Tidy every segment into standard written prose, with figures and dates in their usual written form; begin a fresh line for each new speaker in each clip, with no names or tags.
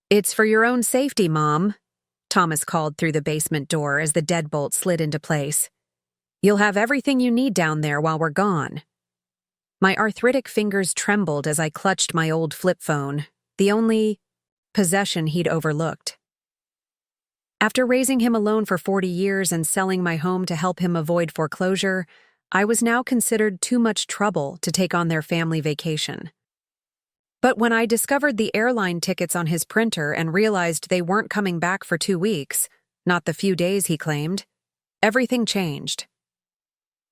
"It's for your own safety, Mom," Thomas called through the basement door as the deadbolt slid into place. "You'll have everything you need down there while we're gone." My arthritic fingers trembled as I clutched my old flip phone, the only possession he'd overlooked. After raising him alone for 40 years and selling my home to help him avoid foreclosure, I was now considered too much trouble to take on their family vacation. But when I discovered the airline tickets on his printer and realized they weren't coming back for 2 weeks, not the few days he claimed, everything changed.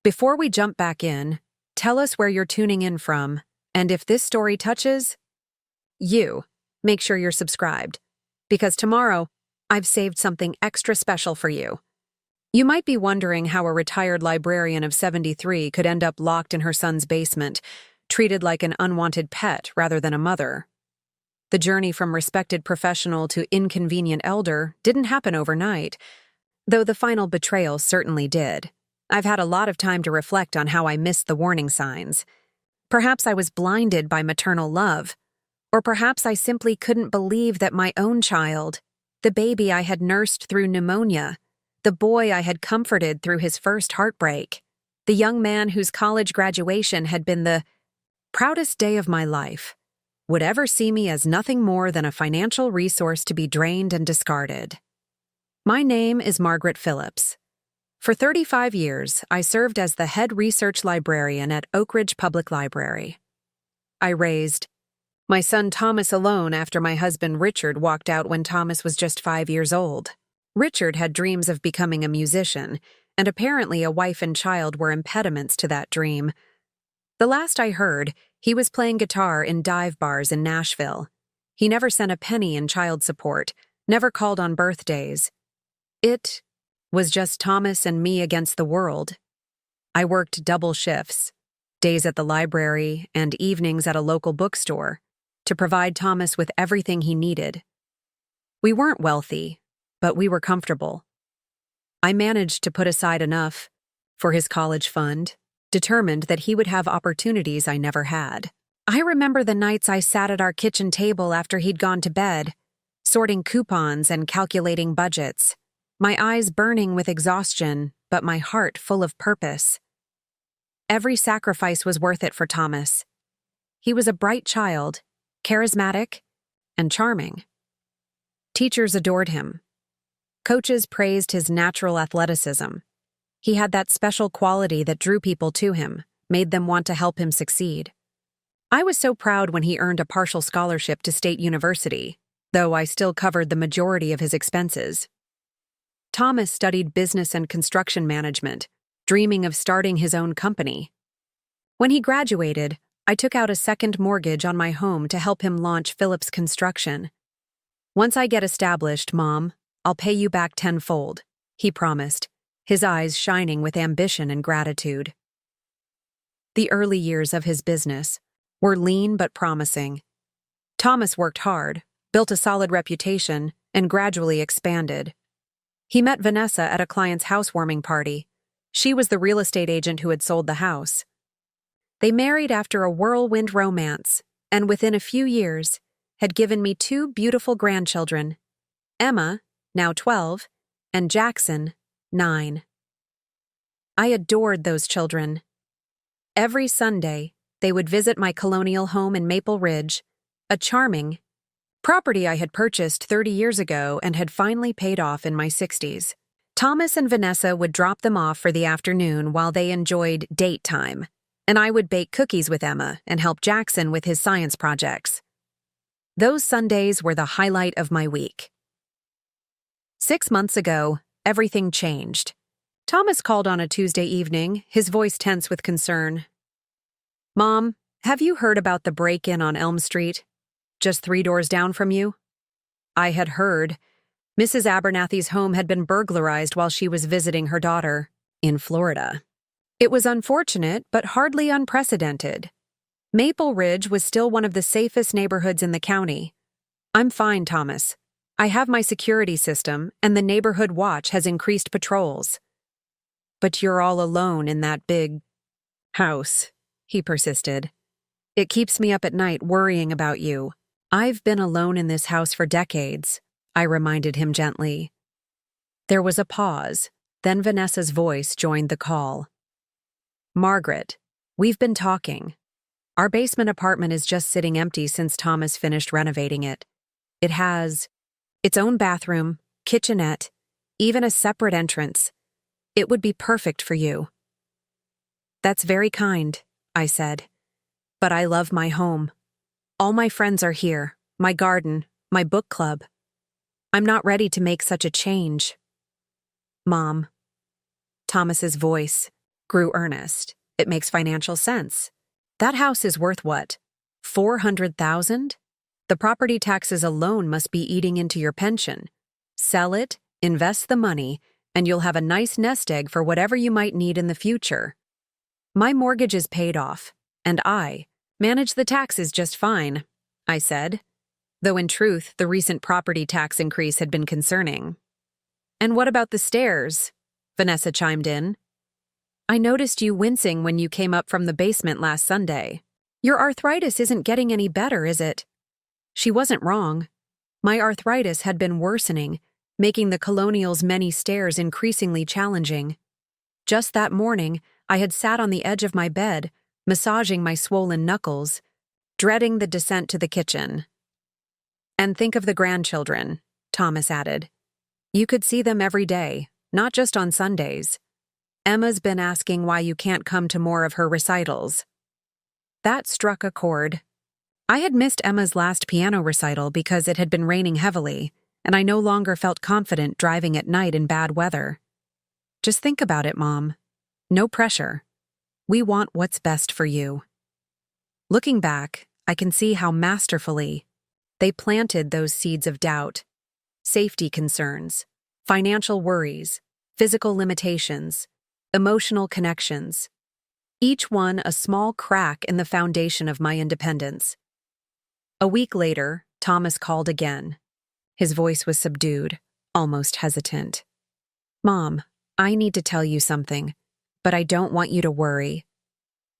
Before we jump back in, tell us where you're tuning in from, and if this story touches you, make sure you're subscribed, because tomorrow I've saved something extra special for you. You might be wondering how a retired librarian of 73 could end up locked in her son's basement, treated like an unwanted pet rather than a mother. The journey from respected professional to inconvenient elder didn't happen overnight, though the final betrayal certainly did. I've had a lot of time to reflect on how I missed the warning signs. Perhaps I was blinded by maternal love, or perhaps I simply couldn't believe that my own child, the baby I had nursed through pneumonia, the boy I had comforted through his first heartbreak, the young man whose college graduation had been the proudest day of my life, would ever see me as nothing more than a financial resource to be drained and discarded. My name is Margaret Phillips. For 35 years, I served as the head research librarian at Oak Ridge Public Library. I raised my son Thomas alone after my husband Richard walked out when Thomas was just 5 years old. Richard had dreams of becoming a musician, and apparently a wife and child were impediments to that dream. The last I heard, he was playing guitar in dive bars in Nashville. He never sent a penny in child support, never called on birthdays. It was just Thomas and me against the world. I worked double shifts, days at the library and evenings at a local bookstore, to provide Thomas with everything he needed. We weren't wealthy, but we were comfortable. I managed to put aside enough for his college fund, determined that he would have opportunities I never had. I remember the nights I sat at our kitchen table after he'd gone to bed, sorting coupons and calculating budgets, my eyes burning with exhaustion, but my heart full of purpose. Every sacrifice was worth it for Thomas. He was a bright child, charismatic, and charming. Teachers adored him. Coaches praised his natural athleticism. He had that special quality that drew people to him, made them want to help him succeed. I was so proud when he earned a partial scholarship to State University, though I still covered the majority of his expenses. Thomas studied business and construction management, dreaming of starting his own company. When he graduated, I took out a second mortgage on my home to help him launch Phillips Construction. "Once I get established, Mom, I'll pay you back tenfold," he promised, his eyes shining with ambition and gratitude. The early years of his business were lean but promising. Thomas worked hard, built a solid reputation, and gradually expanded. He met Vanessa at a client's housewarming party. She was the real estate agent who had sold the house. They married after a whirlwind romance, and within a few years, had given me 2 beautiful grandchildren, Emma, now 12, and Jackson, 9. I adored those children. Every Sunday, they would visit my colonial home in Maple Ridge, a charming property I had purchased 30 years ago and had finally paid off in my 60s. Thomas and Vanessa would drop them off for the afternoon while they enjoyed date time, and I would bake cookies with Emma and help Jackson with his science projects. Those Sundays were the highlight of my week. 6 months ago, everything changed. Thomas called on a Tuesday evening, his voice tense with concern. "Mom, have you heard about the break-in on Elm Street, just 3 doors down from you?" I had heard. Mrs. Abernathy's home had been burglarized while she was visiting her daughter in Florida. It was unfortunate, but hardly unprecedented. Maple Ridge was still one of the safest neighborhoods in the county. "I'm fine, Thomas. I have my security system, and the neighborhood watch has increased patrols." "But you're all alone in that big house," he persisted. "It keeps me up at night worrying about you." I've been alone in this house for decades, I reminded him gently. There was a pause, then Vanessa's voice joined the call. Margaret, we've been talking. Our basement apartment is just sitting empty since Thomas finished renovating it. It has its own bathroom, kitchenette, even a separate entrance. It would be perfect for you. That's very kind, I said. But I love my home. All my friends are here, my garden, my book club. I'm not ready to make such a change. Mom. Thomas's voice grew earnest. It makes financial sense. That house is worth what? $400,000? The property taxes alone must be eating into your pension. Sell it, invest the money, and you'll have a nice nest egg for whatever you might need in the future. My mortgage is paid off, and I manage the taxes just fine, I said, though in truth, the recent property tax increase had been concerning. And what about the stairs? Vanessa chimed in. I noticed you wincing when you came up from the basement last Sunday. Your arthritis isn't getting any better, is it? She wasn't wrong. My arthritis had been worsening, making the Colonial's many stairs increasingly challenging. Just that morning, I had sat on the edge of my bed, massaging my swollen knuckles, dreading the descent to the kitchen. And think of the grandchildren, Thomas added. You could see them every day, not just on Sundays. Emma's been asking why you can't come to more of her recitals. That struck a chord. I had missed Emma's last piano recital because it had been raining heavily, and I no longer felt confident driving at night in bad weather. Just think about it, Mom. No pressure. We want what's best for you. Looking back, I can see how masterfully they planted those seeds of doubt, safety concerns, financial worries, physical limitations, emotional connections, each one a small crack in the foundation of my independence. A week later, Thomas called again. His voice was subdued, almost hesitant. Mom, I need to tell you something, but I don't want you to worry.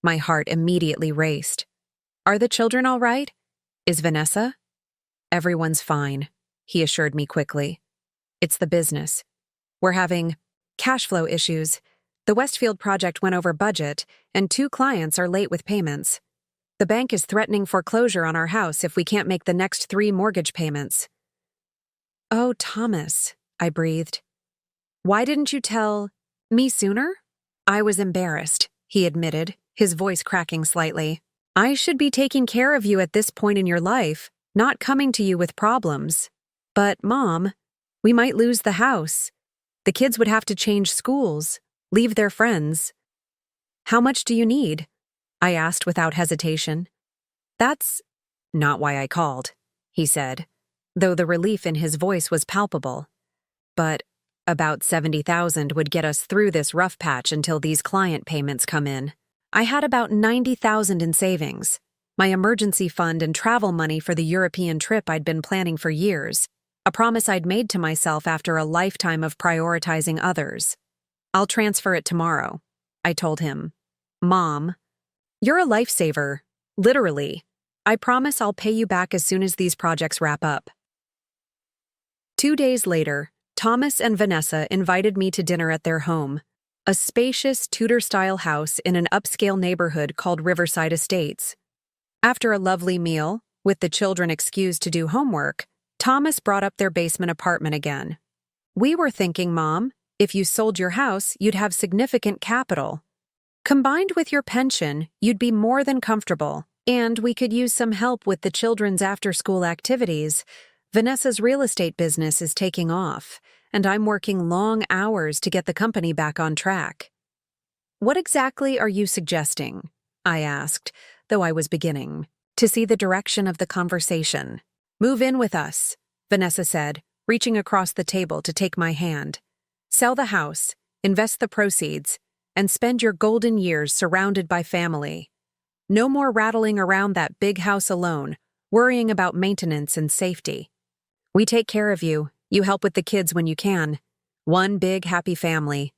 My heart immediately raced. Are the children all right? Is Vanessa? Everyone's fine, he assured me quickly. It's the business. We're having cash flow issues. The Westfield project went over budget, and 2 clients are late with payments. The bank is threatening foreclosure on our house if we can't make the next 3 mortgage payments. Oh, Thomas, I breathed. Why didn't you tell me sooner? I was embarrassed, he admitted, his voice cracking slightly. I should be taking care of you at this point in your life, not coming to you with problems. But, Mom, we might lose the house. The kids would have to change schools, leave their friends. How much do you need? I asked without hesitation. That's not why I called, he said, though the relief in his voice was palpable. But about $70,000 would get us through this rough patch until these client payments come in. I had about $90,000 in savings, my emergency fund and travel money for the European trip I'd been planning for years, a promise I'd made to myself after a lifetime of prioritizing others. I'll transfer it tomorrow, I told him. Mom, you're a lifesaver, literally. I promise I'll pay you back as soon as these projects wrap up. 2 days later, Thomas and Vanessa invited me to dinner at their home, a spacious Tudor-style house in an upscale neighborhood called Riverside Estates. After a lovely meal, with the children excused to do homework, Thomas brought up their basement apartment again. We were thinking, Mom, if you sold your house, you'd have significant capital. Combined with your pension, you'd be more than comfortable, and we could use some help with the children's after-school activities. Vanessa's real estate business is taking off, and I'm working long hours to get the company back on track. What exactly are you suggesting? I asked, though I was beginning to see the direction of the conversation. Move in with us, Vanessa said, reaching across the table to take my hand. Sell the house, invest the proceeds, and spend your golden years surrounded by family. No more rattling around that big house alone, worrying about maintenance and safety. We take care of you. You help with the kids when you can. One big happy family.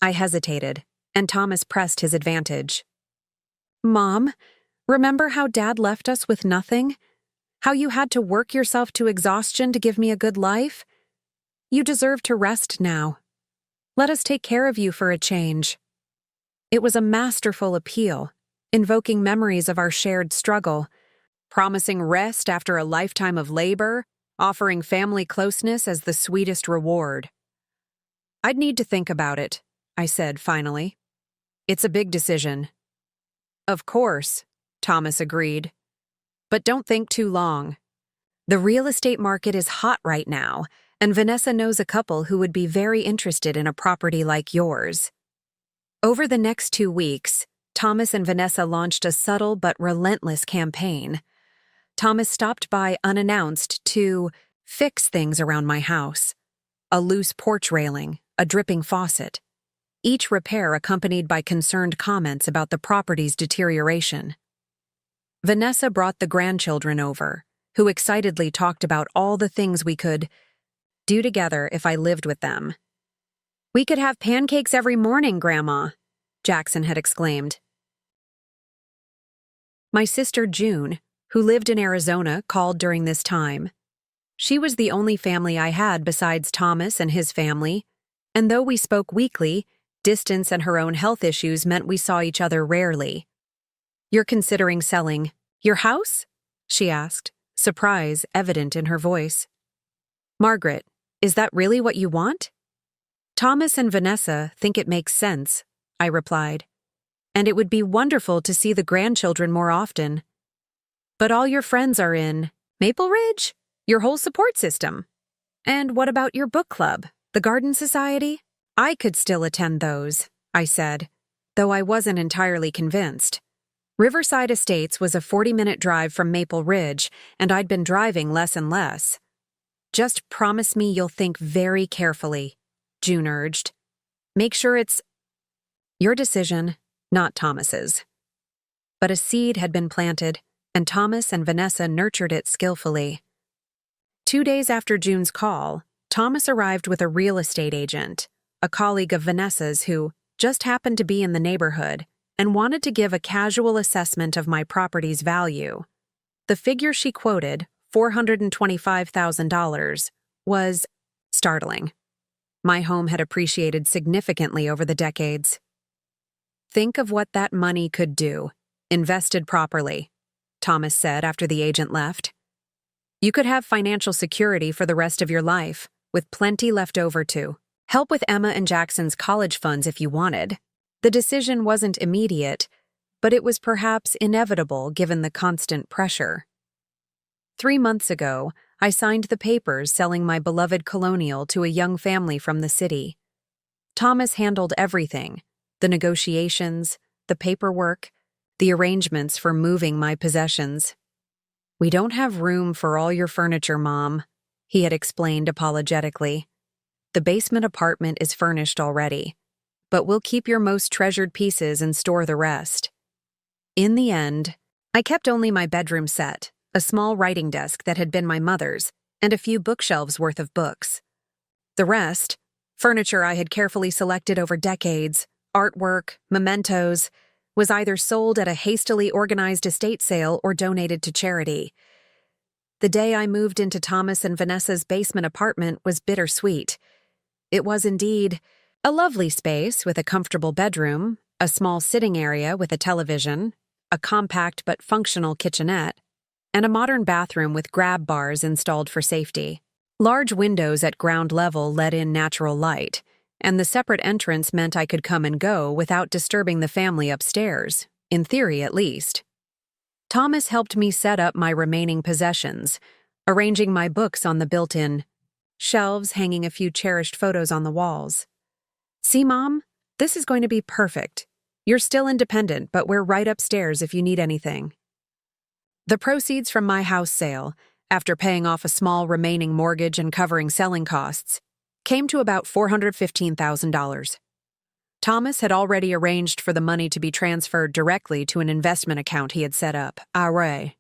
I hesitated, and Thomas pressed his advantage. Mom, remember how Dad left us with nothing? How you had to work yourself to exhaustion to give me a good life? You deserve to rest now. Let us take care of you for a change." It was a masterful appeal, invoking memories of our shared struggle, promising rest after a lifetime of labor, offering family closeness as the sweetest reward. "I'd need to think about it," I said finally. "It's a big decision." "Of course," Thomas agreed. "But don't think too long. The real estate market is hot right now, and Vanessa knows a couple who would be very interested in a property like yours." Over the next 2 weeks, Thomas and Vanessa launched a subtle but relentless campaign. Thomas stopped by unannounced to fix things around my house. A loose porch railing, a dripping faucet. Each repair accompanied by concerned comments about the property's deterioration. Vanessa brought the grandchildren over, who excitedly talked about all the things we could do together if I lived with them. "We could have pancakes every morning, Grandma," Jackson had exclaimed. My sister June, who lived in Arizona, called during this time. She was the only family I had besides Thomas and his family, and though we spoke weekly, distance and her own health issues meant we saw each other rarely. "You're considering selling your house?" she asked, surprise evident in her voice. "Margaret, is that really what you want?" "Thomas and Vanessa think it makes sense," I replied. "And it would be wonderful to see the grandchildren more often. But all your friends are in Maple Ridge? Your whole support system. And what about your book club, the garden society?" "I could still attend those," I said, though I wasn't entirely convinced. Riverside Estates was a 40-minute drive from Maple Ridge, and I'd been driving less and less. "Just promise me you'll think very carefully," June urged. "Make sure it's your decision, not Thomas's." But a seed had been planted, and Thomas and Vanessa nurtured it skillfully. 2 days after June's call, Thomas arrived with a real estate agent, a colleague of Vanessa's who just happened to be in the neighborhood and wanted to give a casual assessment of my property's value. The figure she quoted, $425,000, was startling. My home had appreciated significantly over the decades. "Think of what that money could do, invested properly," Thomas said after the agent left. "You could have financial security for the rest of your life, with plenty left over to help with Emma and Jackson's college funds if you wanted." The decision wasn't immediate, but it was perhaps inevitable given the constant pressure. 3 months ago, I signed the papers selling my beloved colonial to a young family from the city. Thomas handled everything: the negotiations, the paperwork, the arrangements for moving my possessions. "We don't have room for all your furniture, Mom," he had explained apologetically. "The basement apartment is furnished already, but we'll keep your most treasured pieces and store the rest." In the end, I kept only my bedroom set, a small writing desk that had been my mother's, and a few bookshelves worth of books. The rest, furniture I had carefully selected over decades, artwork, mementos, was either sold at a hastily organized estate sale or donated to charity. The day I moved into Thomas and Vanessa's basement apartment was bittersweet. It was indeed a lovely space with a comfortable bedroom, a small sitting area with a television, a compact but functional kitchenette, and a modern bathroom with grab bars installed for safety. Large windows at ground level let in natural light, and the separate entrance meant I could come and go without disturbing the family upstairs, in theory at least. Thomas helped me set up my remaining possessions, arranging my books on the built-in shelves, hanging a few cherished photos on the walls. "See, Mom? This is going to be perfect. You're still independent, but we're right upstairs if you need anything." The proceeds from my house sale, after paying off a small remaining mortgage and covering selling costs, came to about $415,000. Thomas had already arranged for the money to be transferred directly to an investment account he had set up, Array.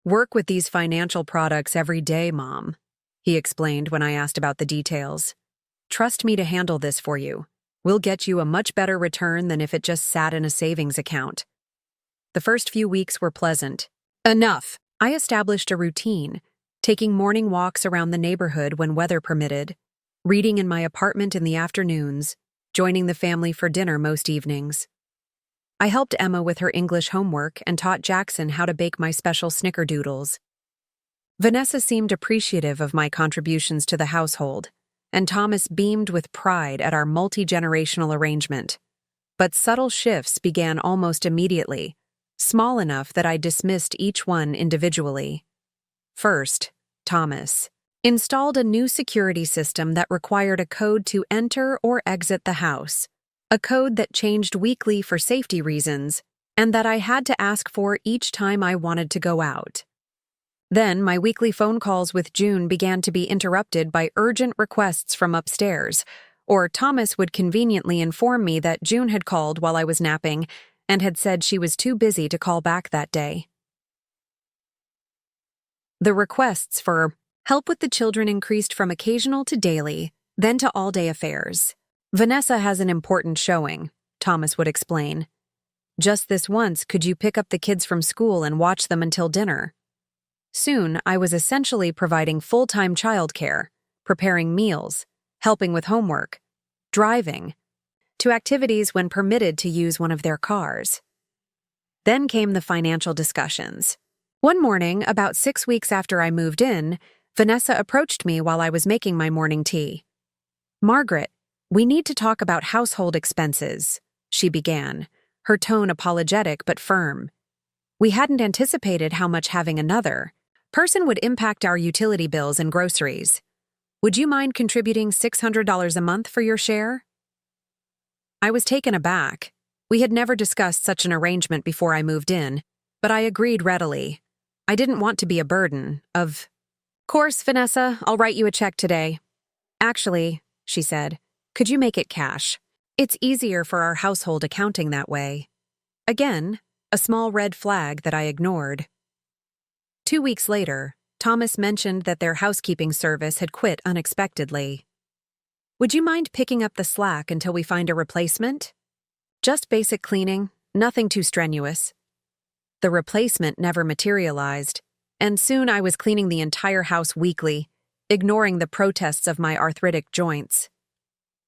"Work with these financial products every day, Mom," he explained when I asked about the details. "Trust me to handle this for you. We'll get you a much better return than if it just sat in a savings account." The first few weeks were pleasant. "Enough," I established a routine, taking morning walks around the neighborhood when weather permitted, reading in my apartment in the afternoons, joining the family for dinner most evenings. I helped Emma with her English homework and taught Jackson how to bake my special snickerdoodles. Vanessa seemed appreciative of my contributions to the household, and Thomas beamed with pride at our multi-generational arrangement. But subtle shifts began almost immediately, small enough that I dismissed each one individually. First, Thomas installed a new security system that required a code to enter or exit the house, a code that changed weekly for safety reasons, and that I had to ask for each time I wanted to go out. Then, my weekly phone calls with June began to be interrupted by urgent requests from upstairs, or Thomas would conveniently inform me that June had called while I was napping and had said she was too busy to call back that day. The requests for help with the children increased from occasional to daily, then to all-day affairs. "Vanessa has an important showing," Thomas would explain. "Just this once, could you pick up the kids from school and watch them until dinner?" Soon, I was essentially providing full-time childcare, preparing meals, helping with homework, driving, to activities when permitted to use one of their cars. Then came the financial discussions. One morning, about 6 weeks after I moved in, Vanessa approached me while I was making my morning tea. "Margaret, we need to talk about household expenses," she began, her tone apologetic but firm. "We hadn't anticipated how much having another person would impact our utility bills and groceries. Would you mind contributing $600 a month for your share?" I was taken aback. We had never discussed such an arrangement before I moved in, but I agreed readily. I didn't want to be a burden. "Of course, Vanessa, I'll write you a check today." "Actually," she said, "could you make it cash? It's easier for our household accounting that way." Again, a small red flag that I ignored. 2 weeks later, Thomas mentioned that their housekeeping service had quit unexpectedly. "Would you mind picking up the slack until we find a replacement? Just basic cleaning, nothing too strenuous." The replacement never materialized, and soon I was cleaning the entire house weekly, ignoring the protests of my arthritic joints.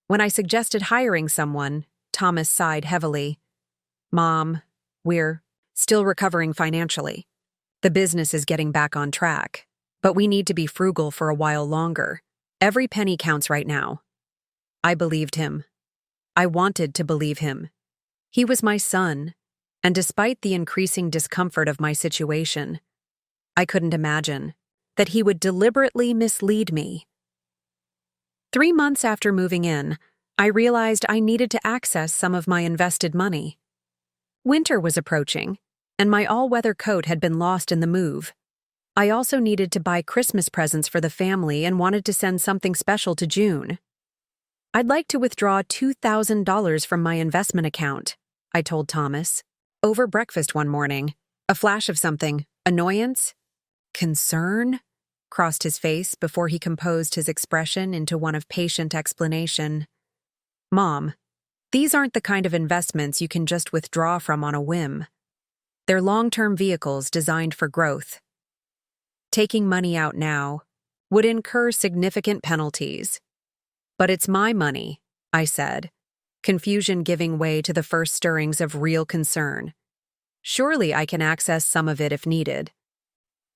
When I suggested hiring someone, Thomas sighed heavily. "Mom, we're still recovering financially. The business is getting back on track, but we need to be frugal for a while longer. Every penny counts right now." I believed him. I wanted to believe him. He was my son, and despite the increasing discomfort of my situation, I couldn't imagine that he would deliberately mislead me. 3 months after moving in, I realized I needed to access some of my invested money. Winter was approaching, and my all-weather coat had been lost in the move. I also needed to buy Christmas presents for the family and wanted to send something special to June. "I'd like to withdraw $2,000 from my investment account," I told Thomas. Over breakfast one morning, a flash of something, annoyance, concern, crossed his face before he composed his expression into one of patient explanation. "Mom, these aren't the kind of investments you can just withdraw from on a whim. They're long-term vehicles designed for growth. Taking money out now would incur significant penalties." "But it's my money," I said, confusion giving way to the first stirrings of real concern. "Surely I can access some of it if needed."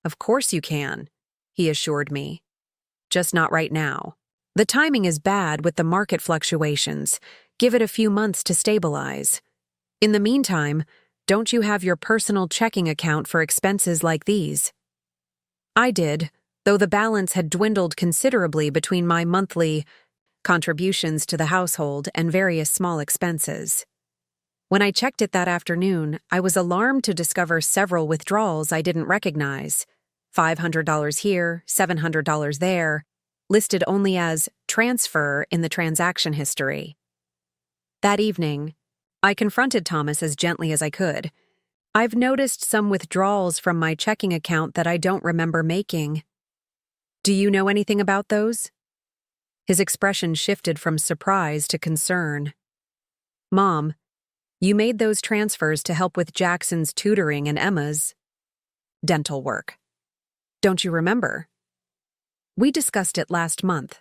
"Of course you can," he assured me. "Just not right now. The timing is bad with the market fluctuations. Give it a few months to stabilize. In the meantime, don't you have your personal checking account for expenses like these?" I did, though the balance had dwindled considerably between my monthly contributions to the household and various small expenses. When I checked it that afternoon, I was alarmed to discover several withdrawals I didn't recognize. $500 here, $700 there, listed only as transfer in the transaction history. That evening, I confronted Thomas as gently as I could. "I've noticed some withdrawals from my checking account that I don't remember making. Do you know anything about those?" His expression shifted from surprise to concern. "Mom, you made those transfers to help with Jackson's tutoring and Emma's dental work," Don't you remember? We discussed it last month.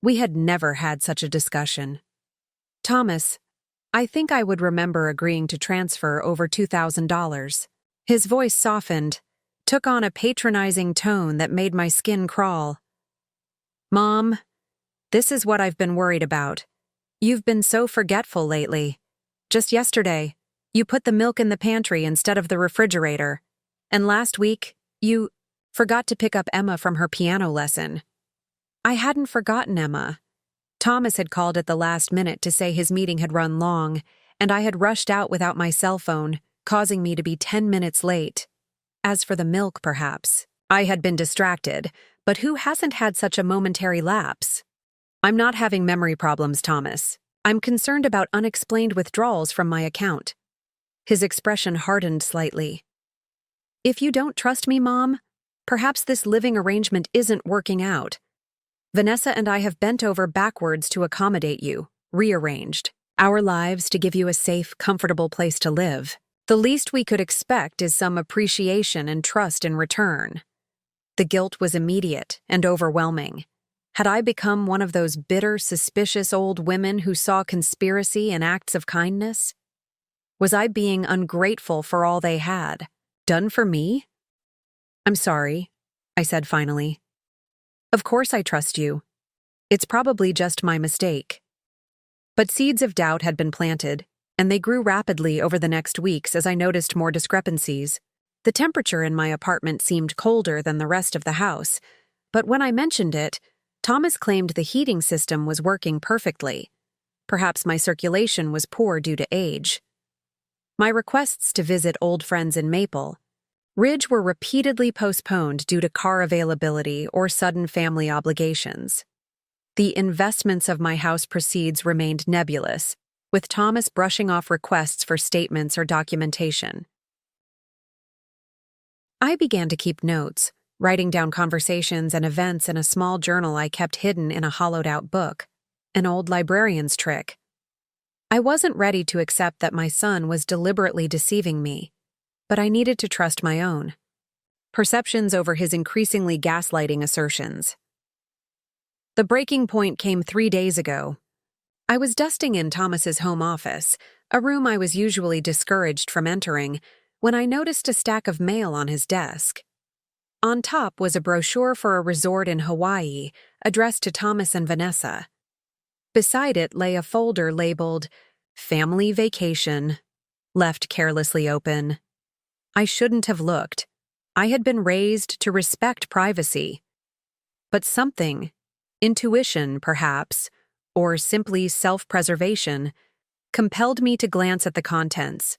We had never had such a discussion. Thomas, I think I would remember agreeing to transfer over $2,000. His voice softened, took on a patronizing tone that made my skin crawl. Mom, this is what I've been worried about. You've been so forgetful lately. Just yesterday, you put the milk in the pantry instead of the refrigerator. And last week, you forgot to pick up Emma from her piano lesson. I hadn't forgotten Emma. Thomas had called at the last minute to say his meeting had run long, and I had rushed out without my cell phone, causing me to be 10 minutes late. As for the milk, perhaps, I had been distracted, but who hasn't had such a momentary lapse? I'm not having memory problems, Thomas. I'm concerned about unexplained withdrawals from my account. His expression hardened slightly. If you don't trust me, Mom, perhaps this living arrangement isn't working out. Vanessa and I have bent over backwards to accommodate you, rearranged our lives to give you a safe, comfortable place to live. The least we could expect is some appreciation and trust in return. The guilt was immediate and overwhelming. Had I become one of those bitter, suspicious old women who saw conspiracy in acts of kindness? Was I being ungrateful for all they had done for me? I'm sorry, I said finally. Of course I trust you. It's probably just my mistake. But seeds of doubt had been planted, and they grew rapidly over the next weeks as I noticed more discrepancies. The temperature in my apartment seemed colder than the rest of the house, but when I mentioned it, Thomas claimed the heating system was working perfectly. Perhaps my circulation was poor due to age. My requests to visit old friends in Maple Ridge were repeatedly postponed due to car availability or sudden family obligations. The investments of my house proceeds remained nebulous, with Thomas brushing off requests for statements or documentation. I began to keep notes, writing down conversations and events in a small journal I kept hidden in a hollowed-out book, an old librarian's trick. I wasn't ready to accept that my son was deliberately deceiving me, but I needed to trust my own perceptions over his increasingly gaslighting assertions. The breaking point came 3 days ago. I was dusting in Thomas's home office, a room I was usually discouraged from entering, when I noticed a stack of mail on his desk. On top was a brochure for a resort in Hawaii, addressed to Thomas and Vanessa. Beside it lay a folder labeled Family Vacation, left carelessly open. I shouldn't have looked. I had been raised to respect privacy. But something, intuition perhaps, or simply self-preservation, compelled me to glance at the contents.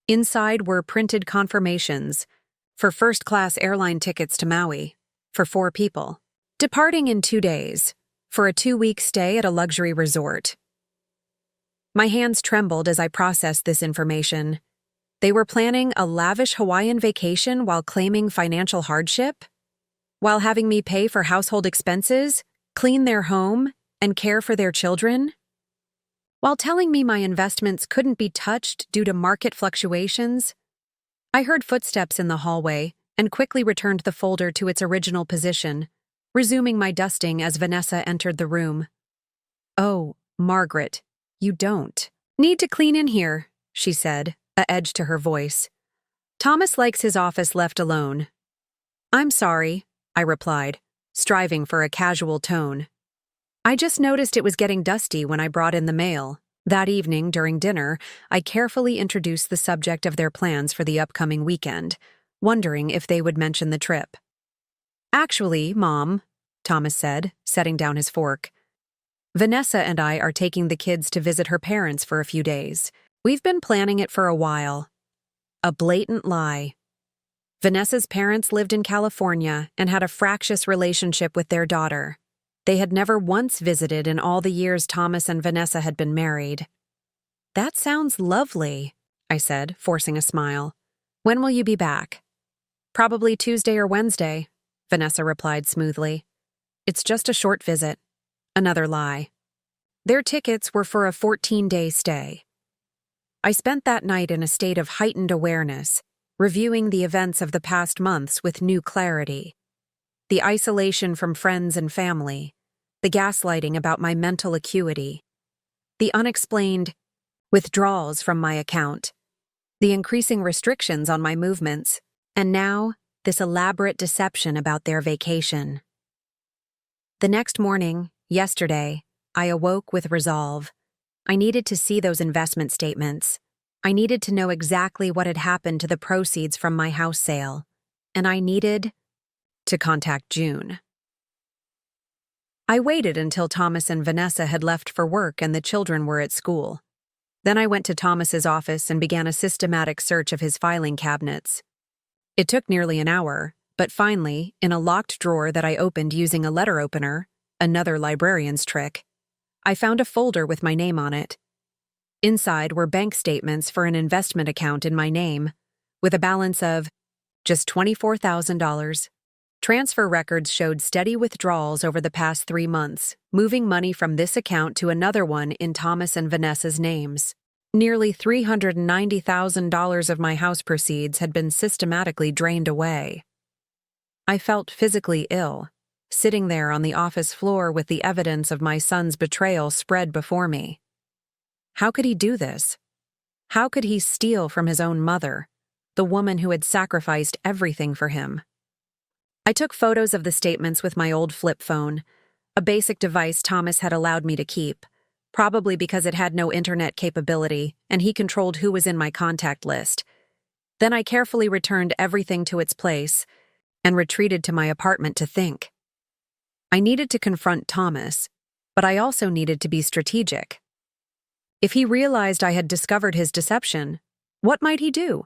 Inside were printed confirmations for first-class airline tickets to Maui, for 4 people, departing in 2 days, for a 2-week stay at a luxury resort. My hands trembled as I processed this information. They were planning a lavish Hawaiian vacation while claiming financial hardship? While having me pay for household expenses, clean their home, and care for their children? While telling me my investments couldn't be touched due to market fluctuations? I heard footsteps in the hallway and quickly returned the folder to its original position, resuming my dusting as Vanessa entered the room. "Oh, Margaret, you don't need to clean in here," she said, a edge to her voice. "Thomas likes his office left alone." "I'm sorry," I replied, striving for a casual tone. "I just noticed it was getting dusty when I brought in the mail." That evening, during dinner, I carefully introduced the subject of their plans for the upcoming weekend, wondering if they would mention the trip. "Actually, Mom," Thomas said, setting down his fork, "Vanessa and I are taking the kids to visit her parents for a few days. We've been planning it for a while." A blatant lie. Vanessa's parents lived in California and had a fractious relationship with their daughter. They had never once visited in all the years Thomas and Vanessa had been married. "That sounds lovely," I said, forcing a smile. "When will you be back?" "Probably Tuesday or Wednesday," Vanessa replied smoothly. "It's just a short visit." Another lie. Their tickets were for a 14-day stay. I spent that night in a state of heightened awareness, reviewing the events of the past months with new clarity. The isolation from friends and family, the gaslighting about my mental acuity, the unexplained withdrawals from my account, the increasing restrictions on my movements, and now this elaborate deception about their vacation. The next morning, yesterday, I awoke with resolve. I needed to see those investment statements. I needed to know exactly what had happened to the proceeds from my house sale. And I needed to contact June. I waited until Thomas and Vanessa had left for work and the children were at school. Then I went to Thomas's office and began a systematic search of his filing cabinets. It took nearly an hour, but finally, in a locked drawer that I opened using a letter opener, another librarian's trick, I found a folder with my name on it. Inside were bank statements for an investment account in my name, with a balance of just $24,000. Transfer records showed steady withdrawals over the past 3 months, moving money from this account to another one in Thomas and Vanessa's names. Nearly $390,000 of my house proceeds had been systematically drained away. I felt physically ill, sitting there on the office floor with the evidence of my son's betrayal spread before me. How could he do this? How could he steal from his own mother, the woman who had sacrificed everything for him? I took photos of the statements with my old flip phone, a basic device Thomas had allowed me to keep, probably because it had no internet capability and he controlled who was in my contact list. Then I carefully returned everything to its place and retreated to my apartment to think. I needed to confront Thomas, but I also needed to be strategic. If he realized I had discovered his deception, what might he do?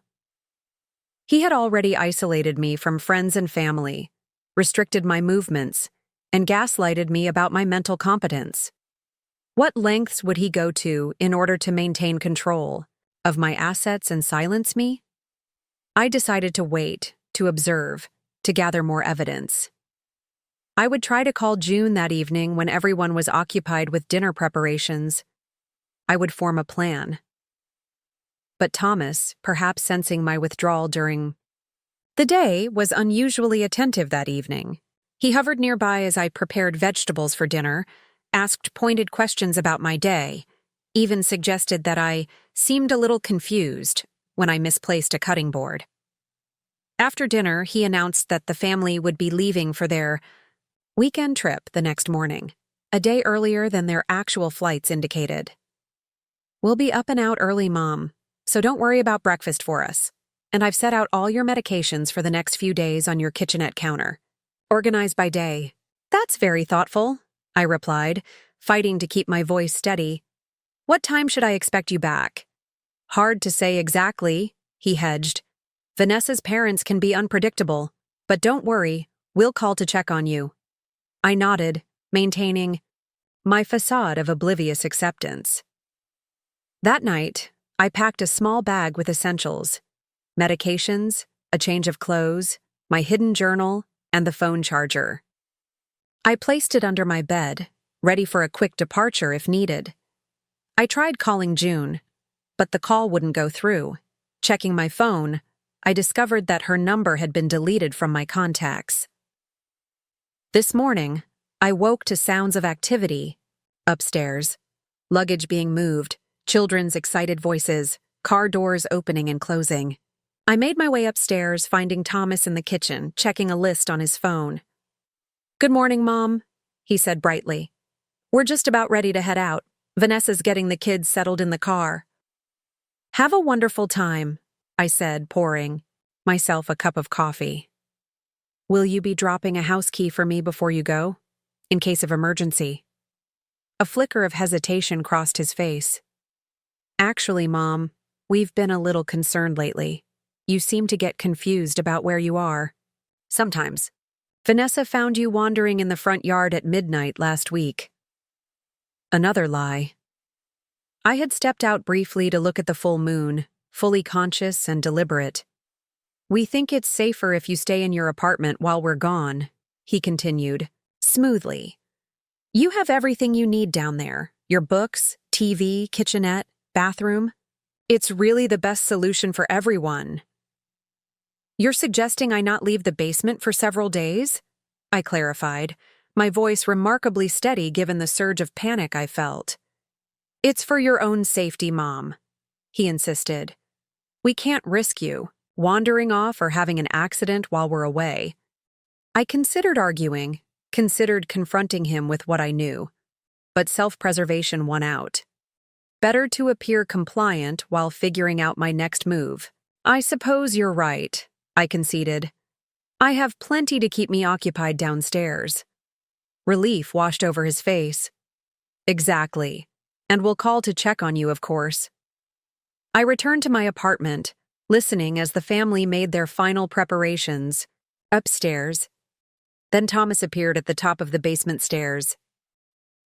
He had already isolated me from friends and family, restricted my movements, and gaslighted me about my mental competence. What lengths would he go to in order to maintain control of my assets and silence me? I decided to wait, to observe, to gather more evidence. I would try to call June that evening when everyone was occupied with dinner preparations. I would form a plan. But Thomas, perhaps sensing my withdrawal during the day, was unusually attentive that evening. He hovered nearby as I prepared vegetables for dinner, asked pointed questions about my day, even suggested that I seemed a little confused when I misplaced a cutting board. After dinner, he announced that the family would be leaving for their weekend trip the next morning, a day earlier than their actual flights indicated. "We'll be up and out early, Mom, so don't worry about breakfast for us. And I've set out all your medications for the next few days on your kitchenette counter, organized by day." "That's very thoughtful," I replied, fighting to keep my voice steady. "What time should I expect you back?" "Hard to say exactly," he hedged. "Vanessa's parents can be unpredictable, but don't worry, we'll call to check on you." I nodded, maintaining my facade of oblivious acceptance. That night, I packed a small bag with essentials: medications, a change of clothes, my hidden journal, and the phone charger. I placed it under my bed, ready for a quick departure if needed. I tried calling June, but the call wouldn't go through. Checking my phone, I discovered that her number had been deleted from my contacts. This morning, I woke to sounds of activity upstairs, luggage being moved, children's excited voices, car doors opening and closing. I made my way upstairs, finding Thomas in the kitchen, checking a list on his phone. "Good morning, Mom," he said brightly. "We're just about ready to head out. Vanessa's getting the kids settled in the car." "Have a wonderful time," I said, pouring myself a cup of coffee. "Will you be dropping a house key for me before you go, in case of emergency?" A flicker of hesitation crossed his face. "Actually, Mom, we've been a little concerned lately. You seem to get confused about where you are." "Sometimes. Vanessa found you wandering in the front yard at midnight last week." Another lie. I had stepped out briefly to look at the full moon, fully conscious and deliberate. "We think it's safer if you stay in your apartment while we're gone," he continued, smoothly. "You have everything you need down there: your books, TV, kitchenette, bathroom. It's really the best solution for everyone." You're suggesting I not leave the basement for several days? I clarified, my voice remarkably steady given the surge of panic I felt. It's for your own safety, Mom, he insisted. We can't risk you wandering off or having an accident while we're away. I considered arguing, considered confronting him with what I knew, but self-preservation won out. Better to appear compliant while figuring out my next move. I suppose you're right, I conceded. I have plenty to keep me occupied downstairs. Relief washed over his face. Exactly. And we'll call to check on you, of course. I returned to my apartment, listening as the family made their final preparations. Upstairs. Then Thomas appeared at the top of the basement stairs.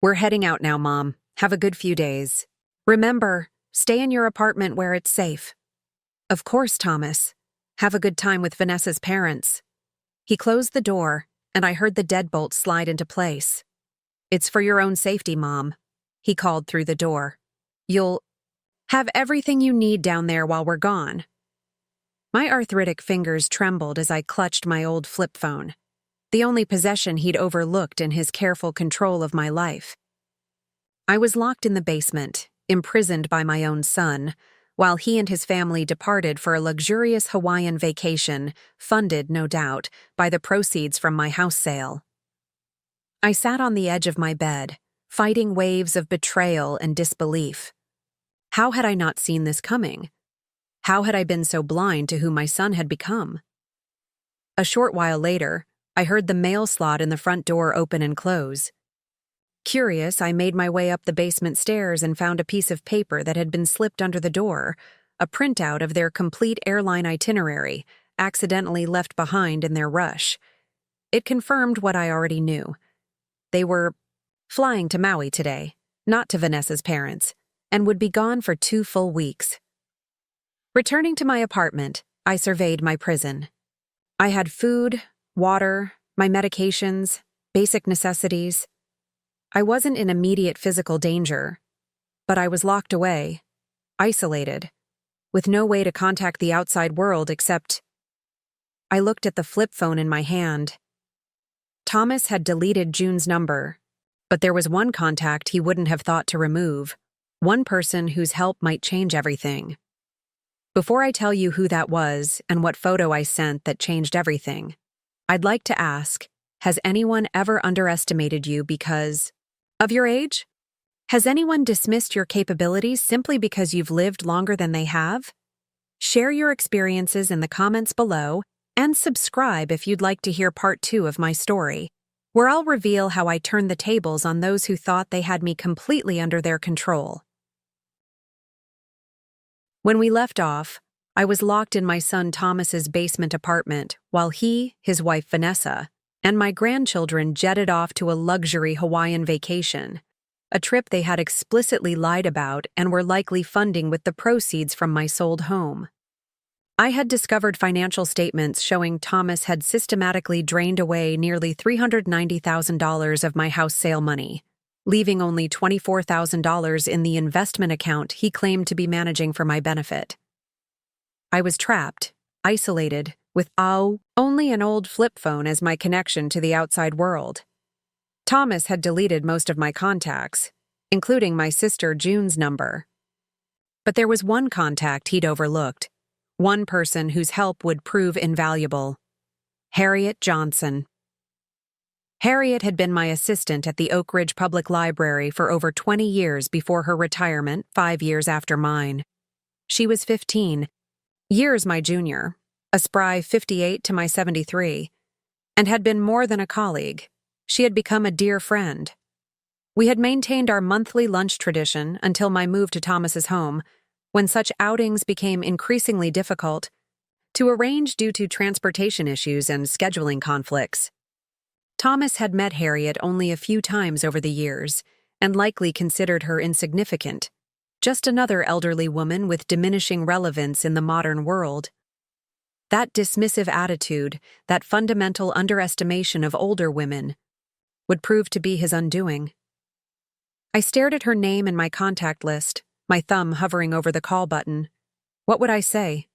We're heading out now, Mom. Have a good few days. Remember, stay in your apartment where it's safe. Of course, Thomas. Have a good time with Vanessa's parents. He closed the door, and I heard the deadbolt slide into place. It's for your own safety, Mom, he called through the door. You'll have everything you need down there while we're gone. My arthritic fingers trembled as I clutched my old flip phone, the only possession he'd overlooked in his careful control of my life. I was locked in the basement, imprisoned by my own son, while he and his family departed for a luxurious Hawaiian vacation, funded, no doubt, by the proceeds from my house sale. I sat on the edge of my bed, fighting waves of betrayal and disbelief. How had I not seen this coming? How had I been so blind to who my son had become? A short while later, I heard the mail slot in the front door open and close. Curious, I made my way up the basement stairs and found a piece of paper that had been slipped under the door, a printout of their complete airline itinerary, accidentally left behind in their rush. It confirmed what I already knew. They were flying to Maui today, not to Vanessa's parents, and would be gone for 2 full weeks. Returning to my apartment, I surveyed my prison. I had food, water, my medications, basic necessities. I wasn't in immediate physical danger, but I was locked away, isolated, with no way to contact the outside world except... I looked at the flip phone in my hand. Thomas had deleted June's number, but there was one contact he wouldn't have thought to remove, one person whose help might change everything. Before I tell you who that was and what photo I sent that changed everything, I'd like to ask, has anyone ever underestimated you because of your age? Has anyone dismissed your capabilities simply because you've lived longer than they have? Share your experiences in the comments below and subscribe if you'd like to hear part 2 of my story, where I'll reveal how I turned the tables on those who thought they had me completely under their control. When we left off, I was locked in my son Thomas's basement apartment while he, his wife Vanessa, and my grandchildren jetted off to a luxury Hawaiian vacation, a trip they had explicitly lied about and were likely funding with the proceeds from my sold home. I had discovered financial statements showing Thomas had systematically drained away nearly $390,000 of my house sale money, leaving only $24,000 in the investment account he claimed to be managing for my benefit. I was trapped, isolated, with only an old flip phone as my connection to the outside world. Thomas had deleted most of my contacts, including my sister June's number. But there was one contact he'd overlooked, one person whose help would prove invaluable: Harriet Johnson. Harriet had been my assistant at the Oak Ridge Public Library for over 20 years before her retirement 5 years after mine. She was 15, years my junior, a spry 58 to my 73, and had been more than a colleague. She had become a dear friend. We had maintained our monthly lunch tradition until my move to Thomas's home, when such outings became increasingly difficult to arrange due to transportation issues and scheduling conflicts. Thomas had met Harriet only a few times over the years and likely considered her insignificant, just another elderly woman with diminishing relevance in the modern world. That dismissive attitude, that fundamental underestimation of older women, would prove to be his undoing. I stared at her name in my contact list, my thumb hovering over the call button. What would I say?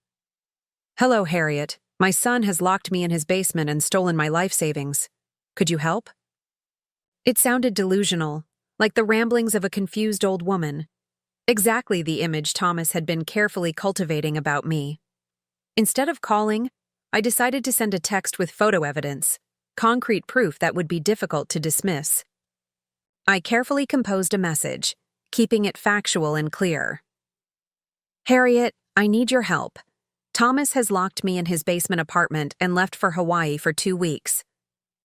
"Hello, Harriet. My son has locked me in his basement and stolen my life savings. Could you help? It sounded delusional, like the ramblings of a confused old woman. Exactly the image Thomas had been carefully cultivating about me. Instead of calling, I decided to send a text with photo evidence, concrete proof that would be difficult to dismiss. I carefully composed a message, keeping it factual and clear. Harriet, I need your help. Thomas has locked me in his basement apartment and left for Hawaii for 2 weeks.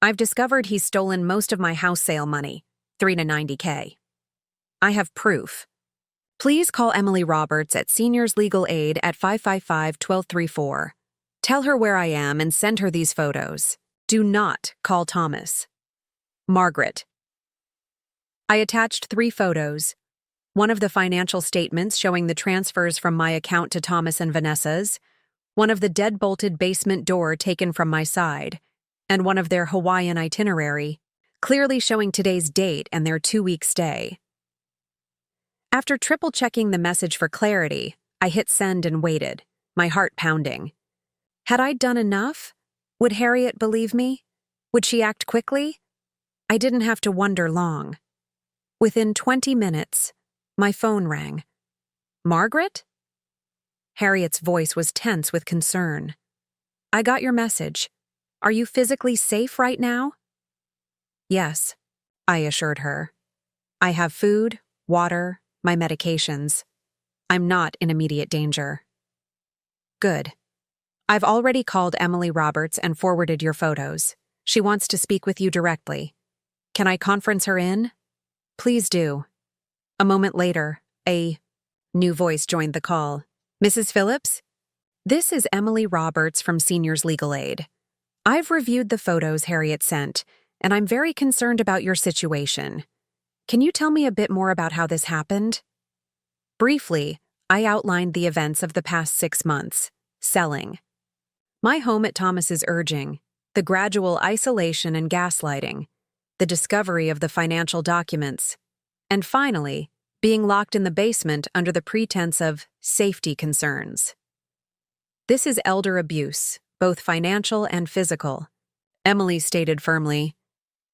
I've discovered he's stolen most of my house sale money, $3 to $90K. I have proof. Please call Emily Roberts at Seniors Legal Aid at 555-1234. Tell her where I am and send her these photos. Do not call Thomas. Margaret. I attached 3 photos. One of the financial statements showing the transfers from my account to Thomas and Vanessa's, one of the dead-bolted basement door taken from my side, and one of their Hawaiian itinerary, clearly showing today's date and their 2-week stay. After triple-checking the message for clarity, I hit send and waited, my heart pounding. Had I done enough? Would Harriet believe me? Would she act quickly? I didn't have to wonder long. Within 20 minutes, my phone rang. Margaret? Harriet's voice was tense with concern. I got your message. Are you physically safe right now? Yes, I assured her. I have food, water, my medications. I'm not in immediate danger. Good. I've already called Emily Roberts and forwarded your photos. She wants to speak with you directly. Can I conference her in? Please do. A moment later, a new voice joined the call. Mrs. Phillips? This is Emily Roberts from Seniors Legal Aid. I've reviewed the photos Harriet sent, and I'm very concerned about your situation. Can you tell me a bit more about how this happened? Briefly, I outlined the events of the past 6 months. Selling. My home at Thomas's urging, the gradual isolation and gaslighting, the discovery of the financial documents, and finally, being locked in the basement under the pretense of safety concerns. This is elder abuse, both financial and physical. Emily stated firmly,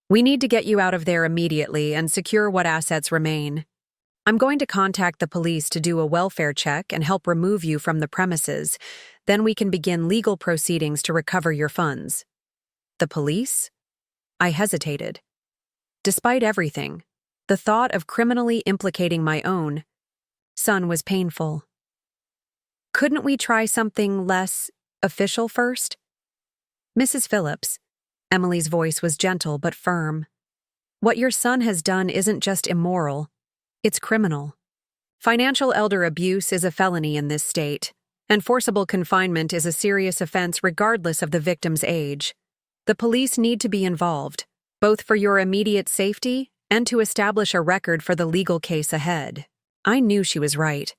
we need to get you out of there immediately and secure what assets remain. I'm going to contact the police to do a welfare check and help remove you from the premises. Then we can begin legal proceedings to recover your funds. The police? I hesitated. Despite everything, the thought of criminally implicating my own son was painful. Couldn't we try something less official first? Mrs. Phillips, Emily's voice was gentle but firm. What your son has done isn't just immoral, it's criminal. Financial elder abuse is a felony in this state, and forcible confinement is a serious offense regardless of the victim's age. The police need to be involved, both for your immediate safety and to establish a record for the legal case ahead. I knew she was right,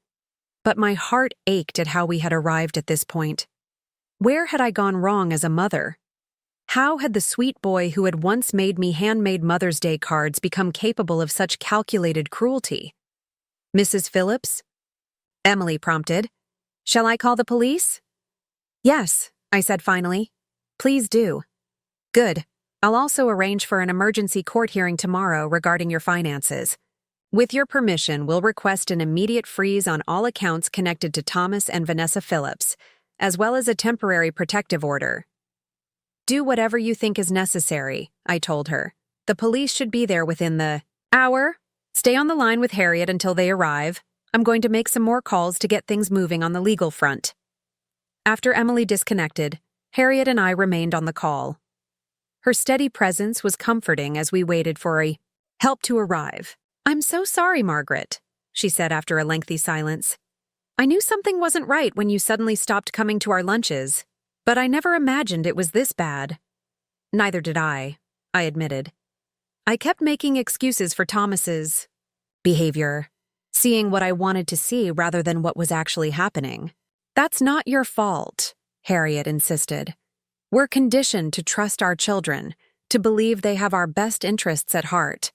but my heart ached at how we had arrived at this point. Where had I gone wrong as a mother? How had the sweet boy who had once made me handmade Mother's Day cards become capable of such calculated cruelty? Mrs. Phillips? Emily prompted. Shall I call the police? Yes, I said finally. Please do. Good. I'll also arrange for an emergency court hearing tomorrow regarding your finances. With your permission, we'll request an immediate freeze on all accounts connected to Thomas and Vanessa Phillips, as well as a temporary protective order. Do whatever you think is necessary, I told her. The police should be there within the hour. Stay on the line with Harriet until they arrive. I'm going to make some more calls to get things moving on the legal front. After Emily disconnected, Harriet and I remained on the call. Her steady presence was comforting as we waited for a help to arrive. I'm so sorry, Margaret, she said after a lengthy silence. I knew something wasn't right when you suddenly stopped coming to our lunches, but I never imagined it was this bad. Neither did I admitted. I kept making excuses for Thomas's behavior, seeing what I wanted to see rather than what was actually happening. That's not your fault, Harriet insisted. We're conditioned to trust our children, to believe they have our best interests at heart.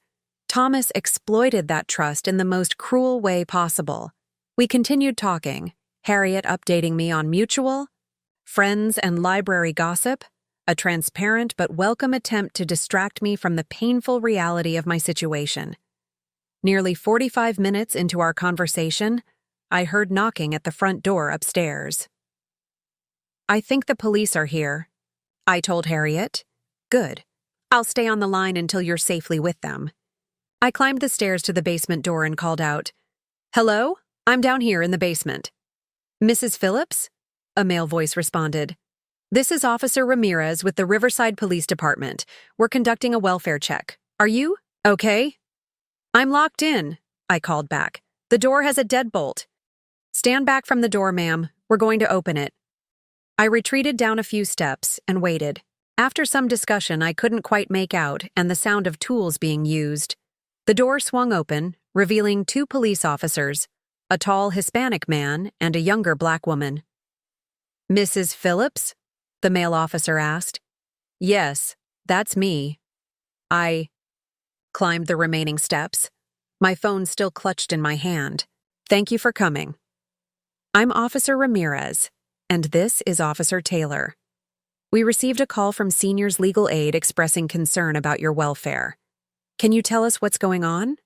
Thomas exploited that trust in the most cruel way possible. We continued talking, Harriet updating me on mutual Friends and library gossip, a transparent but welcome attempt to distract me from the painful reality of my situation. Nearly 45 minutes into our conversation, I heard knocking at the front door upstairs. "I think the police are here," I told Harriet. "Good. I'll stay on the line until you're safely with them." I climbed the stairs to the basement door and called out, "Hello? I'm down here in the basement." "Mrs. Phillips?" a male voice responded. "This is Officer Ramirez with the Riverside Police Department. We're conducting a welfare check. Are you okay?" "I'm locked in," I called back. "The door has a deadbolt." "Stand back from the door, ma'am. We're going to open it." I retreated down a few steps and waited. After some discussion I couldn't quite make out and the sound of tools being used. The door swung open, revealing 2 police officers, a tall Hispanic man and a younger black woman. "Mrs. Phillips?" the male officer asked. "Yes, that's me." I climbed the remaining steps, my phone still clutched in my hand. "Thank you for coming. I'm Officer Ramirez, and this is Officer Taylor. We received a call from Seniors Legal Aid expressing concern about your welfare. Can you tell us what's going on?"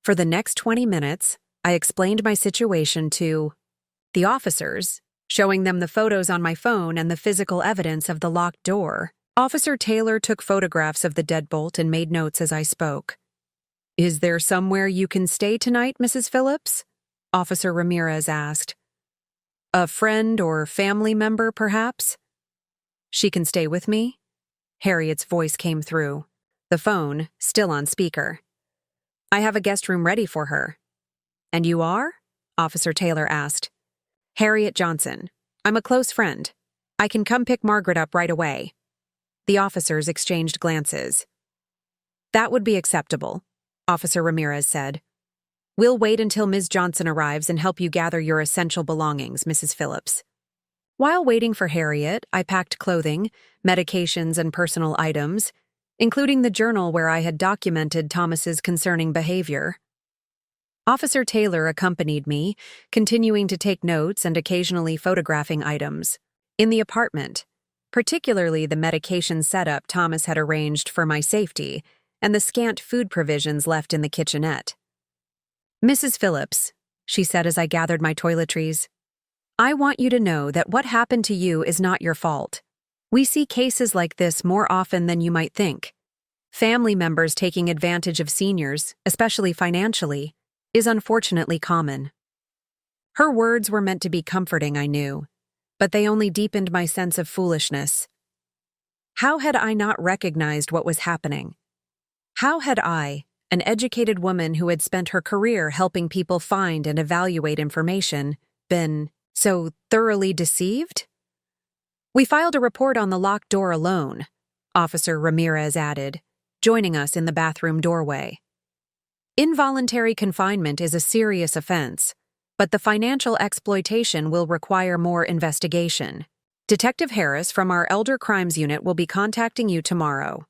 For the next 20 minutes, I explained my situation to the officers, showing them the photos on my phone and the physical evidence of the locked door. Officer Taylor took photographs of the deadbolt and made notes as I spoke. "Is there somewhere you can stay tonight, Mrs. Phillips?" Officer Ramirez asked. "A friend or family member, perhaps?" "She can stay with me?" Harriet's voice came through, the phone still on speaker. "I have a guest room ready for her." "And you are?" Officer Taylor asked. "Harriet Johnson. I'm a close friend. I can come pick Margaret up right away." The officers exchanged glances. "That would be acceptable," Officer Ramirez said. "We'll wait until Ms. Johnson arrives and help you gather your essential belongings, Mrs. Phillips." While waiting for Harriet, I packed clothing, medications, and personal items, including the journal where I had documented Thomas's concerning behavior. Officer Taylor accompanied me, continuing to take notes and occasionally photographing items. In the apartment, particularly the medication setup Thomas had arranged for my safety and the scant food provisions left in the kitchenette. "Mrs. Phillips," she said as I gathered my toiletries, "I want you to know that what happened to you is not your fault. We see cases like this more often than you might think. Family members taking advantage of seniors, especially financially, is unfortunately common." Her words were meant to be comforting, I knew, but they only deepened my sense of foolishness. How had I not recognized what was happening? How had I, an educated woman who had spent her career helping people find and evaluate information, been so thoroughly deceived? "We filed a report on the locked door alone," Officer Ramirez added, joining us in the bathroom doorway. "Involuntary confinement is a serious offense, but the financial exploitation will require more investigation. Detective Harris from our Elder Crimes Unit will be contacting you tomorrow."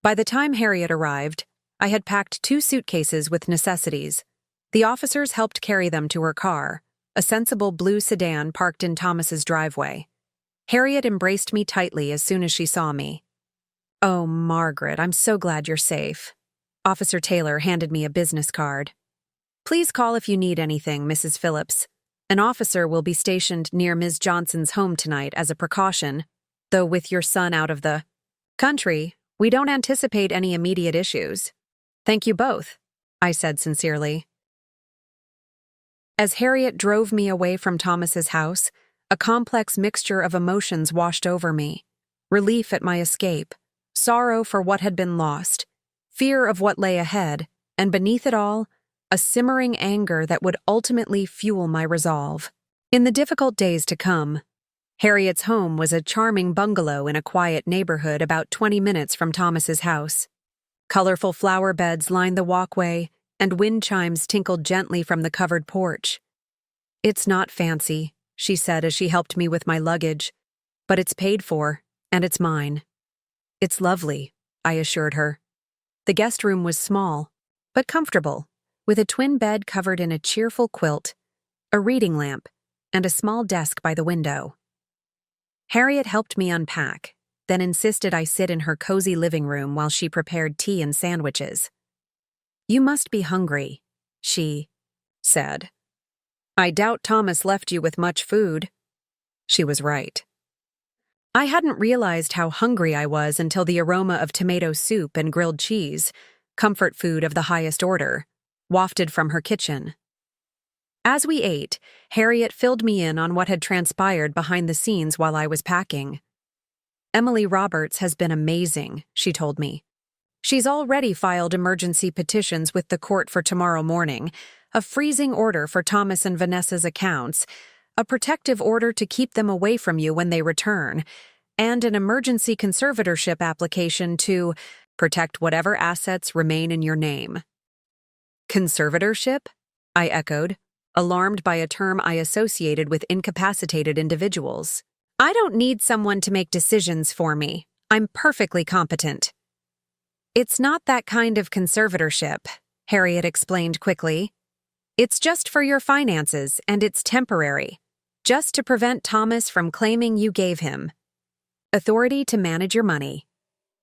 By the time Harriet arrived, I had packed 2 suitcases with necessities. The officers helped carry them to her car, a sensible blue sedan parked in Thomas's driveway. Harriet embraced me tightly as soon as she saw me. "Oh, Margaret, I'm so glad you're safe." Officer Taylor handed me a business card. "Please call if you need anything, Mrs. Phillips. An officer will be stationed near Ms. Johnson's home tonight as a precaution, though with your son out of the country, we don't anticipate any immediate issues." "Thank you both," I said sincerely. As Harriet drove me away from Thomas's house, a complex mixture of emotions washed over me. Relief at my escape, sorrow for what had been lost, fear of what lay ahead, and beneath it all, a simmering anger that would ultimately fuel my resolve. In the difficult days to come, Harriet's home was a charming bungalow in a quiet neighborhood about 20 minutes from Thomas's house. Colorful flower beds lined the walkway, and wind chimes tinkled gently from the covered porch. "It's not fancy," she said as she helped me with my luggage, "but it's paid for, and it's mine." "It's lovely," I assured her. The guest room was small, but comfortable, with a twin bed covered in a cheerful quilt, a reading lamp, and a small desk by the window. Harriet helped me unpack, then insisted I sit in her cozy living room while she prepared tea and sandwiches. "You must be hungry," she said. "I doubt Thomas left you with much food." She was right. I hadn't realized how hungry I was until the aroma of tomato soup and grilled cheese, comfort food of the highest order, wafted from her kitchen. As we ate, Harriet filled me in on what had transpired behind the scenes while I was packing. "Emily Roberts has been amazing," she told me. "She's already filed emergency petitions with the court for tomorrow morning, a freezing order for Thomas and Vanessa's accounts, a protective order to keep them away from you when they return, and an emergency conservatorship application to protect whatever assets remain in your name." "Conservatorship?" I echoed, alarmed by a term I associated with incapacitated individuals. "I don't need someone to make decisions for me. I'm perfectly competent." "It's not that kind of conservatorship," Harriet explained quickly. "It's just for your finances, and it's temporary, just to prevent Thomas from claiming you gave him authority to manage your money.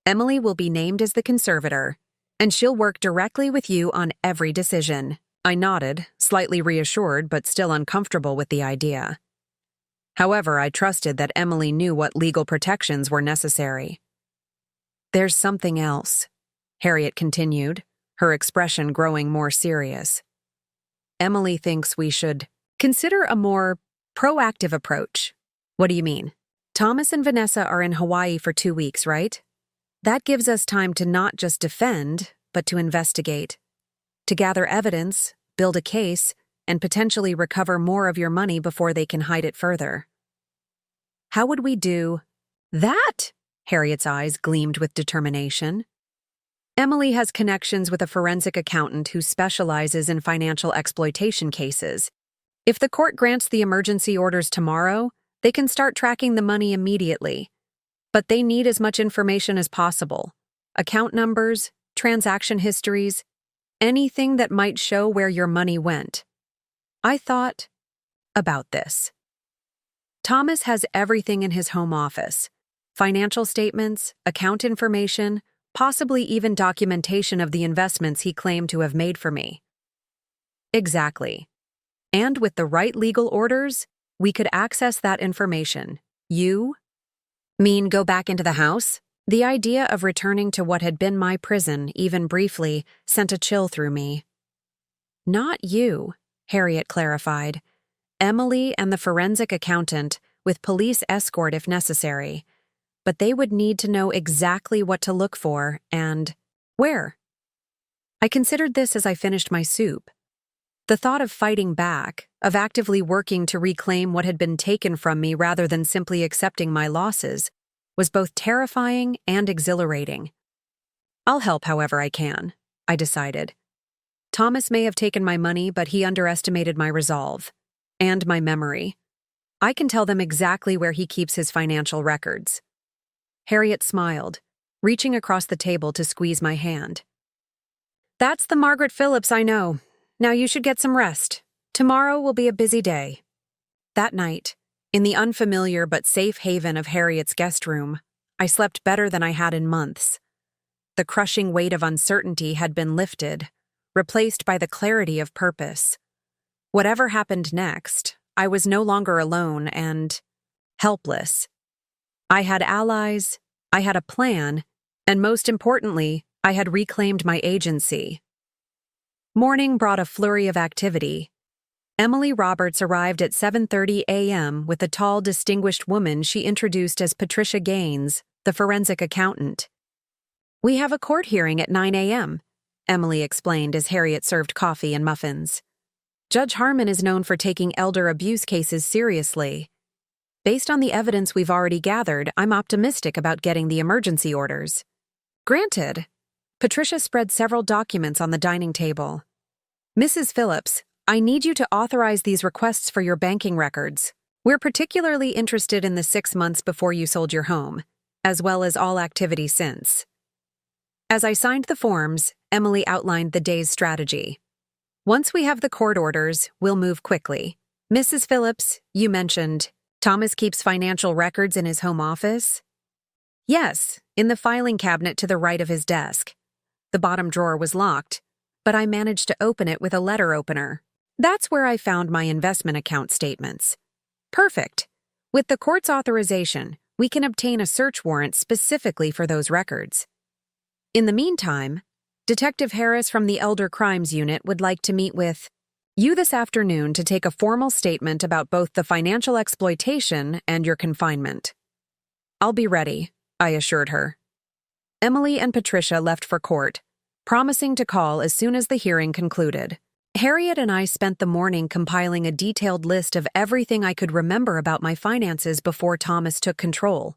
Emily will be named as the conservator, and she'll work directly with you on every decision." I nodded, slightly reassured but still uncomfortable with the idea. However, I trusted that Emily knew what legal protections were necessary. "There's something else," Harriet continued, her expression growing more serious. "Emily thinks we should consider a more proactive approach." "What do you mean?" "Thomas and Vanessa are in Hawaii for 2 weeks, right? That gives us time to not just defend, but to investigate. To gather evidence, build a case, and potentially recover more of your money before they can hide it further." "How would we do that?" Harriet's eyes gleamed with determination. "Emily has connections with a forensic accountant who specializes in financial exploitation cases. If the court grants the emergency orders tomorrow, they can start tracking the money immediately. But they need as much information as possible: account numbers, transaction histories, anything that might show where your money went." I thought about this. Thomas has everything in his home office: financial statements, account information, possibly even documentation of the investments he claimed to have made for me. Exactly. And with the right legal orders, we could access that information. "You mean go back into the house?" The idea of returning to what had been my prison, even briefly, sent a chill through me. "Not you," Harriet clarified. "Emily and the forensic accountant, with police escort if necessary. But they would need to know exactly what to look for and where." I considered this as I finished my soup. The thought of fighting back, of actively working to reclaim what had been taken from me rather than simply accepting my losses, was both terrifying and exhilarating. "I'll help however I can," I decided. Thomas may have taken my money, but he underestimated my resolve. And my memory. I can tell them exactly where he keeps his financial records. Harriet smiled, reaching across the table to squeeze my hand. "That's the Margaret Phillips I know. Now you should get some rest. Tomorrow will be a busy day." That night, in the unfamiliar but safe haven of Harriet's guest room, I slept better than I had in months. The crushing weight of uncertainty had been lifted, replaced by the clarity of purpose. Whatever happened next, I was no longer alone and helpless. I had allies, I had a plan, and most importantly, I had reclaimed my agency. Morning brought a flurry of activity. Emily Roberts arrived at 7:30 a.m. with a tall, distinguished woman she introduced as Patricia Gaines, the forensic accountant. "We have a court hearing at 9 a.m., Emily explained as Harriet served coffee and muffins. "Judge Harmon is known for taking elder abuse cases seriously. Based on the evidence we've already gathered, I'm optimistic about getting the emergency orders." "Granted." Patricia spread several documents on the dining table. "Mrs. Phillips, I need you to authorize these requests for your banking records. We're particularly interested in the 6 months before you sold your home, as well as all activity since." As I signed the forms, Emily outlined the day's strategy. "Once we have the court orders, we'll move quickly. Mrs. Phillips, you mentioned Thomas keeps financial records in his home office? Yes, in the filing cabinet to the right of his desk. The bottom drawer was locked, but I managed to open it with a letter opener. That's where I found my investment account statements. Perfect. With the court's authorization, we can obtain a search warrant specifically for those records. In the meantime, Detective Harris from the Elder Crimes Unit would like to meet with you this afternoon to take a formal statement about both the financial exploitation and your confinement. I'll be ready, I assured her. Emily and Patricia left for court, promising to call as soon as the hearing concluded. Harriet and I spent the morning compiling a detailed list of everything I could remember about my finances before Thomas took control.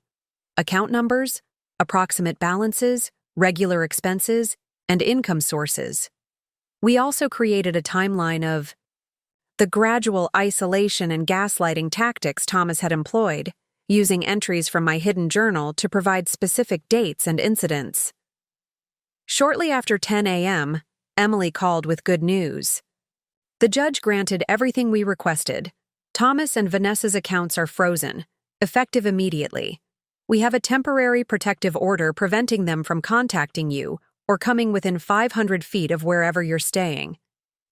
Account numbers, approximate balances, regular expenses, and income sources. We also created a timeline of the gradual isolation and gaslighting tactics Thomas had employed, using entries from my hidden journal to provide specific dates and incidents. Shortly after 10 a.m., Emily called with good news. The judge granted everything we requested. Thomas and Vanessa's accounts are frozen, effective immediately. We have a temporary protective order preventing them from contacting you or coming within 500 feet of wherever you're staying.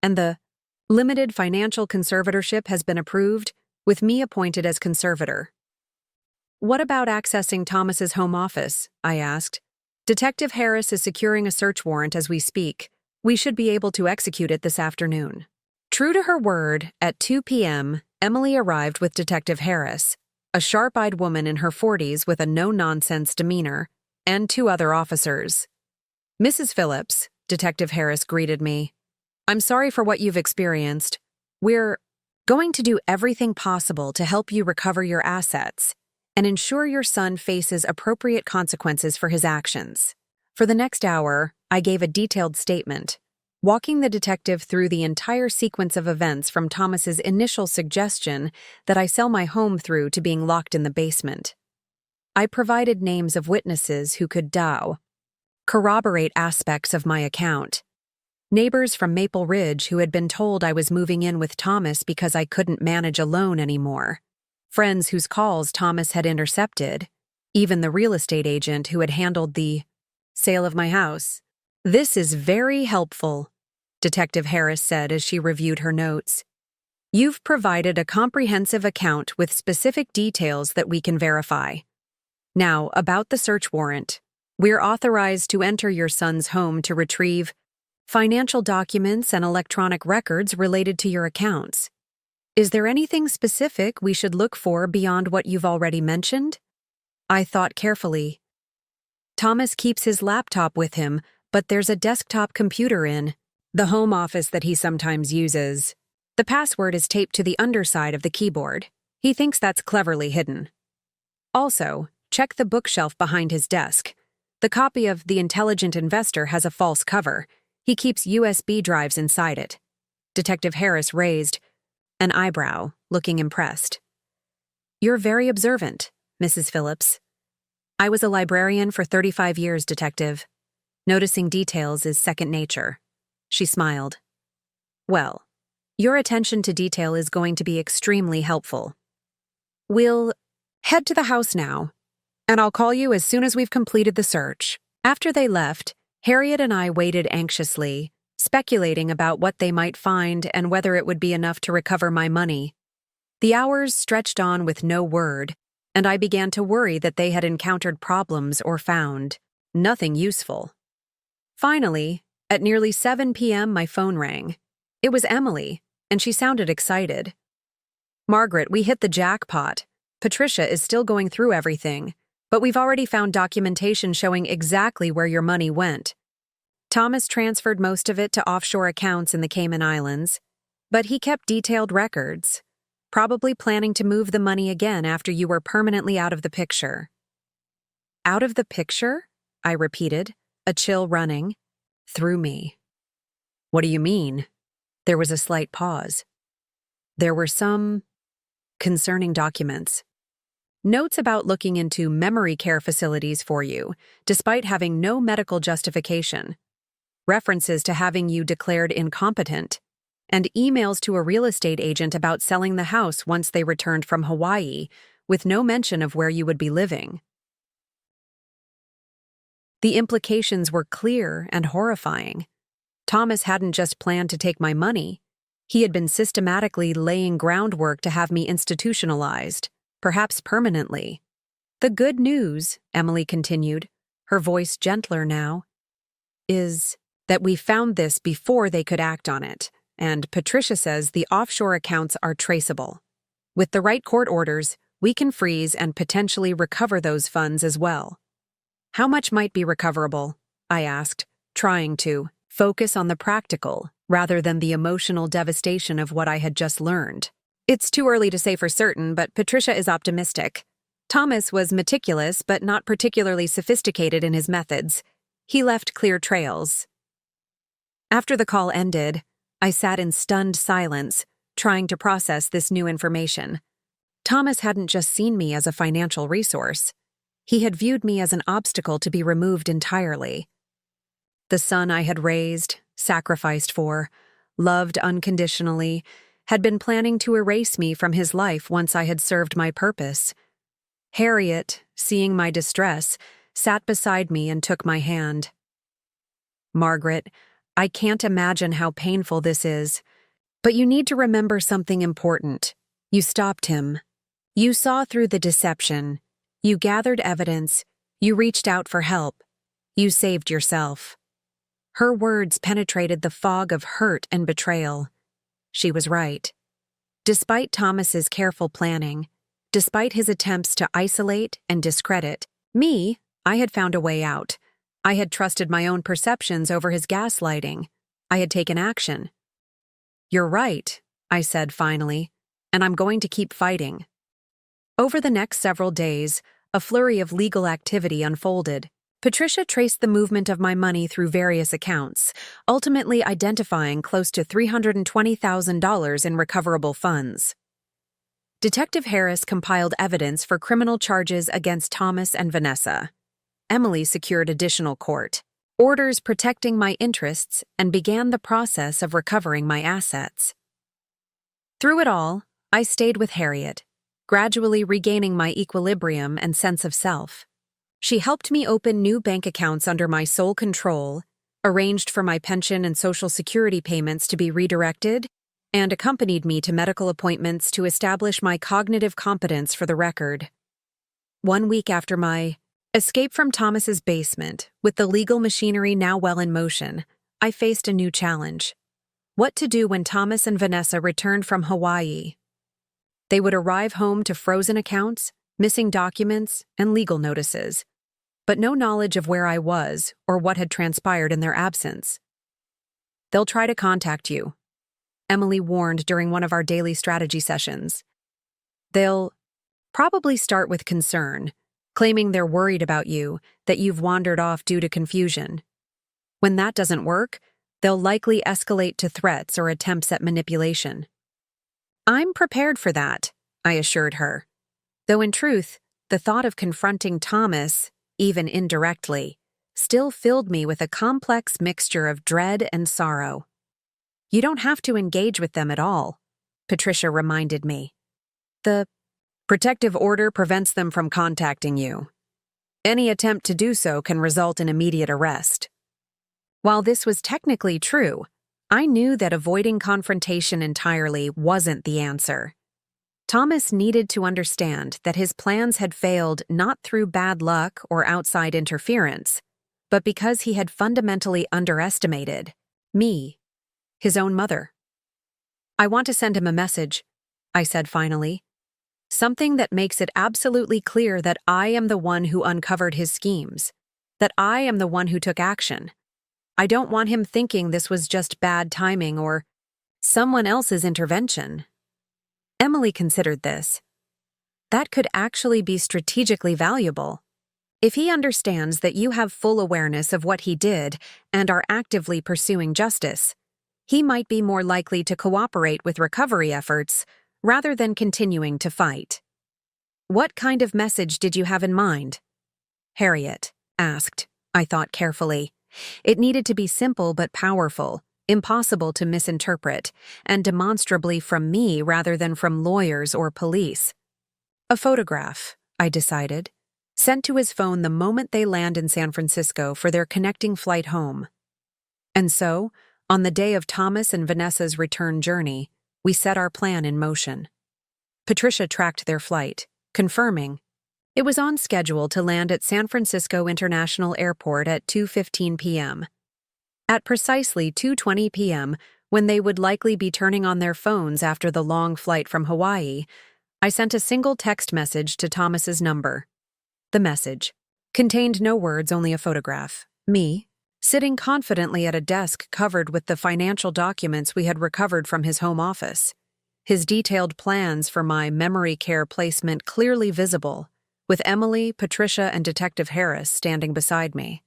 And the limited financial conservatorship has been approved, with me appointed as conservator. What about accessing Thomas's home office? I asked. Detective Harris is securing a search warrant as we speak. We should be able to execute it this afternoon. True to her word, at 2 p.m., Emily arrived with Detective Harris, a sharp-eyed woman in her 40s with a no-nonsense demeanor, and 2 other officers. Mrs. Phillips, Detective Harris greeted me. I'm sorry for what you've experienced. We're going to do everything possible to help you recover your assets and ensure your son faces appropriate consequences for his actions. For the next hour, I gave a detailed statement, walking the detective through the entire sequence of events from Thomas's initial suggestion that I sell my home through to being locked in the basement. I provided names of witnesses who could corroborate aspects of my account. Neighbors from Maple Ridge who had been told I was moving in with Thomas because I couldn't manage alone anymore. Friends whose calls Thomas had intercepted. Even the real estate agent who had handled the sale of my house. This is very helpful, Detective Harris said as she reviewed her notes. You've provided a comprehensive account with specific details that we can verify. Now, about the search warrant. We're authorized to enter your son's home to retrieve financial documents and electronic records related to your accounts. Is there anything specific we should look for beyond what you've already mentioned? I thought carefully. Thomas keeps his laptop with him, but there's a desktop computer in the home office that he sometimes uses. The password is taped to the underside of the keyboard. He thinks that's cleverly hidden. Also, check the bookshelf behind his desk. The copy of The Intelligent Investor has a false cover. He keeps USB drives inside it. Detective Harris raised an eyebrow, looking impressed. You're very observant, Mrs. Phillips. I was a librarian for 35 years, Detective. Noticing details is second nature. She smiled. Well, your attention to detail is going to be extremely helpful. We'll head to the house now, and I'll call you as soon as we've completed the search. After they left, Harriet and I waited anxiously, speculating about what they might find and whether it would be enough to recover my money. The hours stretched on with no word, and I began to worry that they had encountered problems or found nothing useful. Finally, at nearly 7 p.m., my phone rang. It was Emily, and she sounded excited. Margaret, we hit the jackpot. Patricia is still going through everything, but we've already found documentation showing exactly where your money went. Thomas transferred most of it to offshore accounts in the Cayman Islands, but he kept detailed records, probably planning to move the money again after you were permanently out of the picture. Out of the picture? I repeated, a chill running through me. What do you mean? There was a slight pause. There were some concerning documents. Notes about looking into memory care facilities for you, despite having no medical justification. References to having you declared incompetent, and emails to a real estate agent about selling the house once they returned from Hawaii, with no mention of where you would be living. The implications were clear and horrifying. Thomas hadn't just planned to take my money. He had been systematically laying groundwork to have me institutionalized, perhaps permanently. The good news, Emily continued, her voice gentler now, is that we found this before they could act on it, and Patricia says the offshore accounts are traceable. With the right court orders, we can freeze and potentially recover those funds as well. How much might be recoverable? I asked, trying to focus on the practical rather than the emotional devastation of what I had just learned. It's too early to say for certain, but Patricia is optimistic. Thomas was meticulous but not particularly sophisticated in his methods. He left clear trails. After the call ended, I sat in stunned silence, trying to process this new information. Thomas hadn't just seen me as a financial resource. He had viewed me as an obstacle to be removed entirely. The son I had raised, sacrificed for, loved unconditionally, had been planning to erase me from his life once I had served my purpose. Harriet, seeing my distress, sat beside me and took my hand. Margaret, I can't imagine how painful this is, but you need to remember something important. You stopped him. You saw through the deception. You gathered evidence. You reached out for help. You saved yourself. Her words penetrated the fog of hurt and betrayal. She was right. Despite Thomas's careful planning, despite his attempts to isolate and discredit me, I had found a way out. I had trusted my own perceptions over his gaslighting. I had taken action. You're right, I said finally, and I'm going to keep fighting. Over the next several days, a flurry of legal activity unfolded. Patricia traced the movement of my money through various accounts, ultimately identifying close to $320,000 in recoverable funds. Detective Harris compiled evidence for criminal charges against Thomas and Vanessa. Emily secured additional court orders protecting my interests and began the process of recovering my assets. Through it all, I stayed with Harriet, gradually regaining my equilibrium and sense of self. She helped me open new bank accounts under my sole control, arranged for my pension and Social Security payments to be redirected, and accompanied me to medical appointments to establish my cognitive competence for the record. 1 week after my escape from Thomas's basement, with the legal machinery now well in motion, I faced a new challenge. What to do when Thomas and Vanessa returned from Hawaii? They would arrive home to frozen accounts, missing documents, and legal notices, but no knowledge of where I was or what had transpired in their absence. They'll try to contact you, Emily warned during one of our daily strategy sessions. They'll probably start with concern, claiming they're worried about you, that you've wandered off due to confusion. When that doesn't work, they'll likely escalate to threats or attempts at manipulation. I'm prepared for that, I assured her. Though in truth, the thought of confronting Thomas, even indirectly, still filled me with a complex mixture of dread and sorrow. You don't have to engage with them at all, Patricia reminded me. The protective order prevents them from contacting you. Any attempt to do so can result in immediate arrest. While this was technically true, I knew that avoiding confrontation entirely wasn't the answer. Thomas needed to understand that his plans had failed not through bad luck or outside interference, but because he had fundamentally underestimated me, his own mother. I want to send him a message, I said finally. Something that makes it absolutely clear that I am the one who uncovered his schemes, that I am the one who took action. I don't want him thinking this was just bad timing or someone else's intervention. Emily considered this. That could actually be strategically valuable. If he understands that you have full awareness of what he did and are actively pursuing justice, he might be more likely to cooperate with recovery efforts rather than continuing to fight. What kind of message did you have in mind? Harriet asked, I thought carefully. It needed to be simple but powerful, impossible to misinterpret, and demonstrably from me rather than from lawyers or police. A photograph, I decided, sent to his phone the moment they land in San Francisco for their connecting flight home. And so, on the day of Thomas and Vanessa's return journey, we set our plan in motion. Patricia tracked their flight, confirming it was on schedule to land at San Francisco International Airport at 2:15 p.m. At precisely 2:20 p.m., when they would likely be turning on their phones after the long flight from Hawaii, I sent a single text message to Thomas's number. The message contained no words, only a photograph. Me, sitting confidently at a desk covered with the financial documents we had recovered from his home office. His detailed plans for my memory care placement clearly visible, with Emily, Patricia, and Detective Harris standing beside me.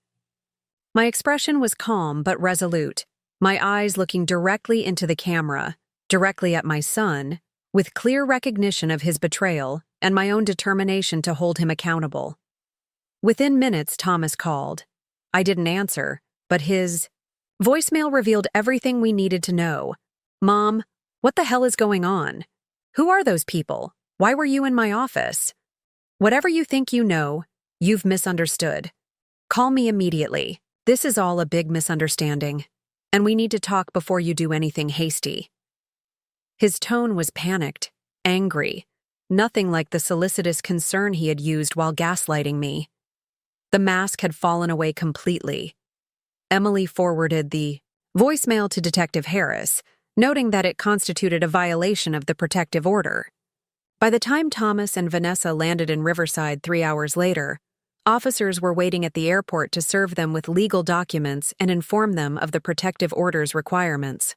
My expression was calm but resolute, my eyes looking directly into the camera, directly at my son, with clear recognition of his betrayal and my own determination to hold him accountable. Within minutes, Thomas called. I didn't answer, but his voicemail revealed everything we needed to know. Mom, what the hell is going on? Who are those people? Why were you in my office? Whatever you think you know, you've misunderstood. Call me immediately. This is all a big misunderstanding, and we need to talk before you do anything hasty. His tone was panicked, angry, nothing like the solicitous concern he had used while gaslighting me. The mask had fallen away completely. Emily forwarded the voicemail to Detective Harris, noting that it constituted a violation of the protective order. By the time Thomas and Vanessa landed in Riverside 3 hours later, officers were waiting at the airport to serve them with legal documents and inform them of the protective order's requirements.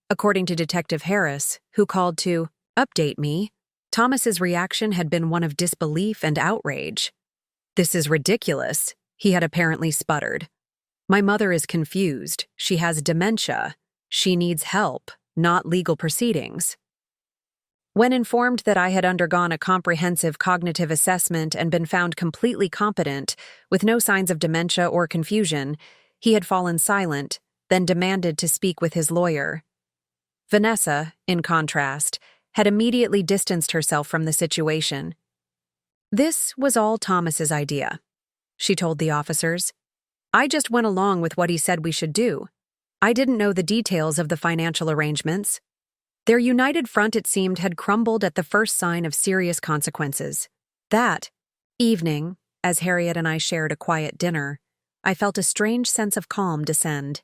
According to Detective Harris, who called to update me, Thomas's reaction had been one of disbelief and outrage. "This is ridiculous," he had apparently sputtered. "My mother is confused. She has dementia. She needs help, not legal proceedings." When informed that I had undergone a comprehensive cognitive assessment and been found completely competent, with no signs of dementia or confusion, he had fallen silent, then demanded to speak with his lawyer. Vanessa, in contrast, had immediately distanced herself from the situation. "This was all Thomas's idea," she told the officers. "I just went along with what he said we should do. I didn't know the details of the financial arrangements." Their united front, it seemed, had crumbled at the first sign of serious consequences. That evening, as Harriet and I shared a quiet dinner, I felt a strange sense of calm descend.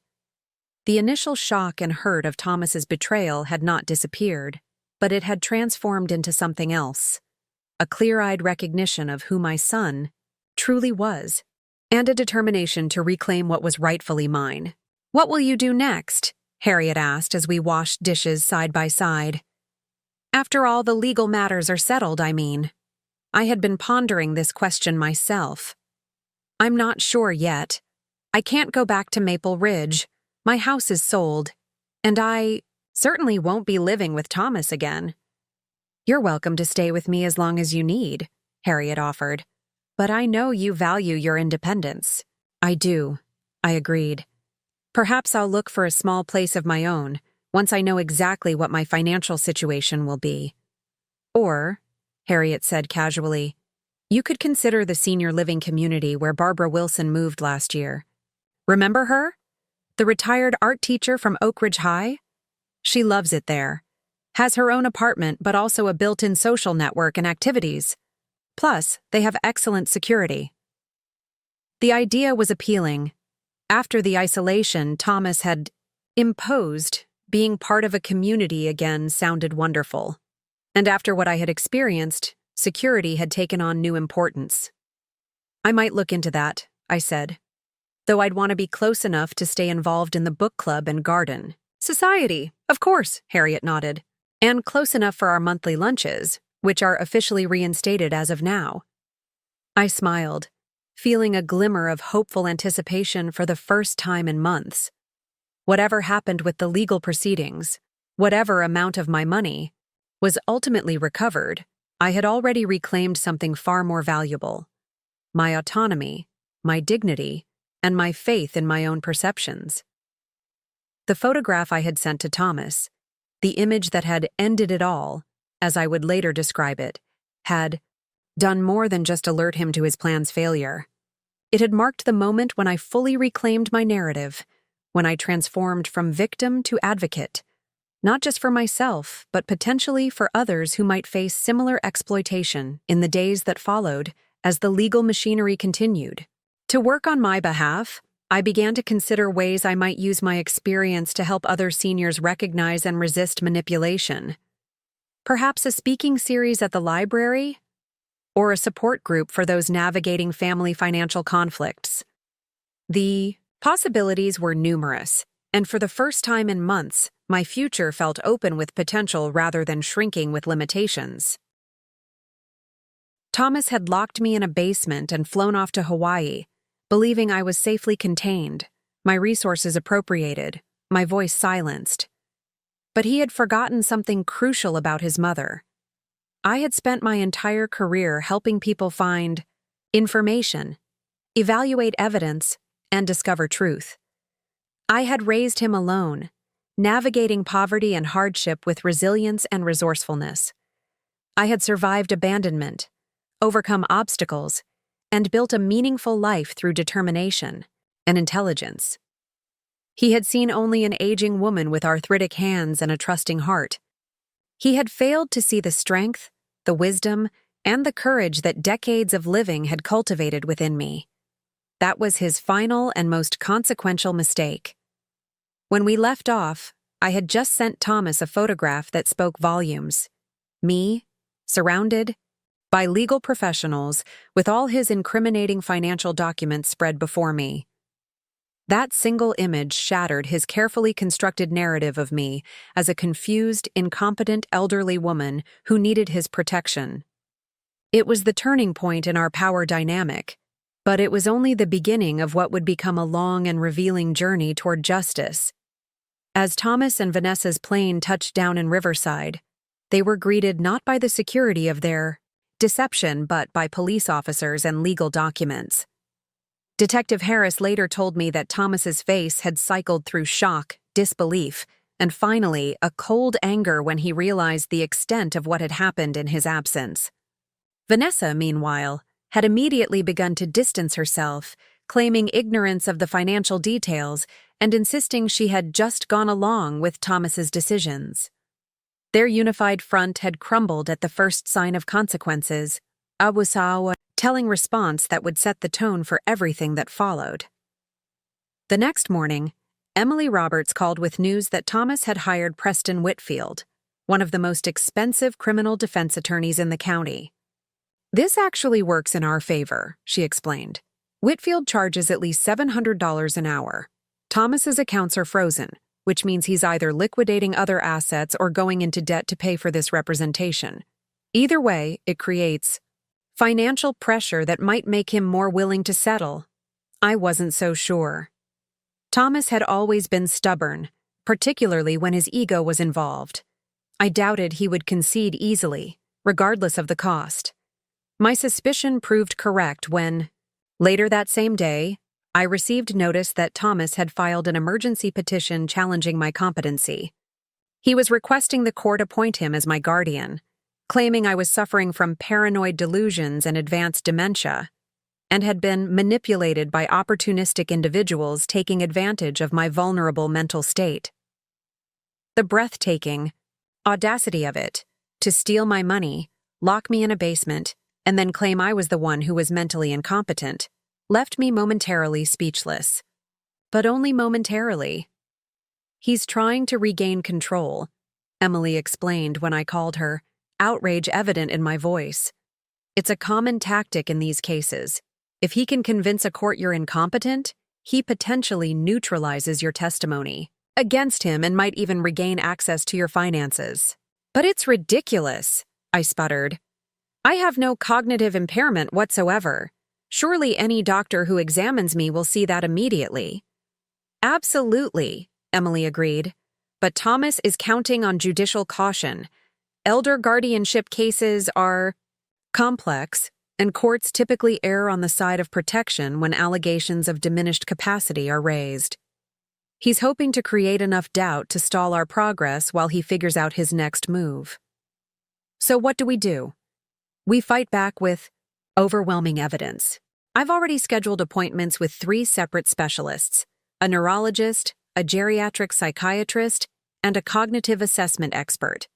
The initial shock and hurt of Thomas's betrayal had not disappeared, but it had transformed into something else. A clear-eyed recognition of who my son truly was, and a determination to reclaim what was rightfully mine. "What will you do next?" Harriet asked as we washed dishes side by side. "After all the legal matters are settled, I mean." I had been pondering this question myself. "I'm not sure yet. I can't go back to Maple Ridge. My house is sold. And I certainly won't be living with Thomas again." "You're welcome to stay with me as long as you need," Harriet offered. "But I know you value your independence." "I do," I agreed. "Perhaps I'll look for a small place of my own, once I know exactly what my financial situation will be." "Or," Harriet said casually, "you could consider the senior living community where Barbara Wilson moved last year. Remember her? The retired art teacher from Oak Ridge High? She loves it there. Has her own apartment, but also a built-in social network and activities. Plus, they have excellent security." The idea was appealing. After the isolation Thomas had imposed, being part of a community again sounded wonderful. And after what I had experienced, security had taken on new importance. "I might look into that," I said. "Though I'd want to be close enough to stay involved in the book club and garden." "Society, of course," Harriet nodded. "And close enough for our monthly lunches, which are officially reinstated as of now." I smiled, feeling a glimmer of hopeful anticipation for the first time in months. Whatever happened with the legal proceedings, whatever amount of my money was ultimately recovered, I had already reclaimed something far more valuable: my autonomy, my dignity, and my faith in my own perceptions. The photograph I had sent to Thomas, the image that had ended it all, as I would later describe it, had done more than just alert him to his plan's failure. It had marked the moment when I fully reclaimed my narrative, when I transformed from victim to advocate, not just for myself, but potentially for others who might face similar exploitation in the days that followed as the legal machinery continued. To work on my behalf, I began to consider ways I might use my experience to help other seniors recognize and resist manipulation. Perhaps a speaking series at the library, or a support group for those navigating family financial conflicts. The possibilities were numerous, and for the first time in months, my future felt open with potential rather than shrinking with limitations. Thomas had locked me in a basement and flown off to Hawaii, believing I was safely contained, my resources appropriated, my voice silenced. But he had forgotten something crucial about his mother. I had spent my entire career helping people find information, evaluate evidence, and discover truth. I had raised him alone, navigating poverty and hardship with resilience and resourcefulness. I had survived abandonment, overcome obstacles, and built a meaningful life through determination and intelligence. He had seen only an aging woman with arthritic hands and a trusting heart. He had failed to see the strength, the wisdom, and the courage that decades of living had cultivated within me. That was his final and most consequential mistake. When we left off, I had just sent Thomas a photograph that spoke volumes. Me, surrounded by legal professionals, with all his incriminating financial documents spread before me. That single image shattered his carefully constructed narrative of me as a confused, incompetent elderly woman who needed his protection. It was the turning point in our power dynamic, but it was only the beginning of what would become a long and revealing journey toward justice. As Thomas and Vanessa's plane touched down in Riverside, they were greeted not by the security of their deception but by police officers and legal documents. Detective Harris later told me that Thomas's face had cycled through shock, disbelief, and finally a cold anger when he realized the extent of what had happened in his absence. Vanessa, meanwhile, had immediately begun to distance herself, claiming ignorance of the financial details and insisting she had just gone along with Thomas's decisions. Their unified front had crumbled at the first sign of consequences, a telling response that would set the tone for everything that followed. The next morning, Emily Roberts called with news that Thomas had hired Preston Whitfield, one of the most expensive criminal defense attorneys in the county. "This actually works in our favor," she explained. "Whitfield charges at least $700 an hour. Thomas's accounts are frozen, which means he's either liquidating other assets or going into debt to pay for this representation. Either way, it creates financial pressure that might make him more willing to settle." I wasn't so sure. Thomas had always been stubborn, particularly when his ego was involved. I doubted he would concede easily, regardless of the cost. My suspicion proved correct when, later that same day, I received notice that Thomas had filed an emergency petition challenging my competency. He was requesting the court appoint him as my guardian, claiming I was suffering from paranoid delusions and advanced dementia, and had been manipulated by opportunistic individuals taking advantage of my vulnerable mental state. The breathtaking audacity of it, to steal my money, lock me in a basement, and then claim I was the one who was mentally incompetent, left me momentarily speechless. But only momentarily. "He's trying to regain control," Emily explained when I called her, outrage evident in my voice. "It's a common tactic in these cases. If he can convince a court you're incompetent, he potentially neutralizes your testimony against him and might even regain access to your finances." "But it's ridiculous," I sputtered. "I have no cognitive impairment whatsoever. Surely any doctor who examines me will see that immediately." "Absolutely," Emily agreed. "But Thomas is counting on judicial caution. Elder guardianship cases are complex, and courts typically err on the side of protection when allegations of diminished capacity are raised." He's hoping to create enough doubt to stall our progress while he figures out his next move. So what do? We fight back with overwhelming evidence. I've already scheduled appointments with 3 separate specialists: a neurologist, a geriatric psychiatrist, and a cognitive assessment expert.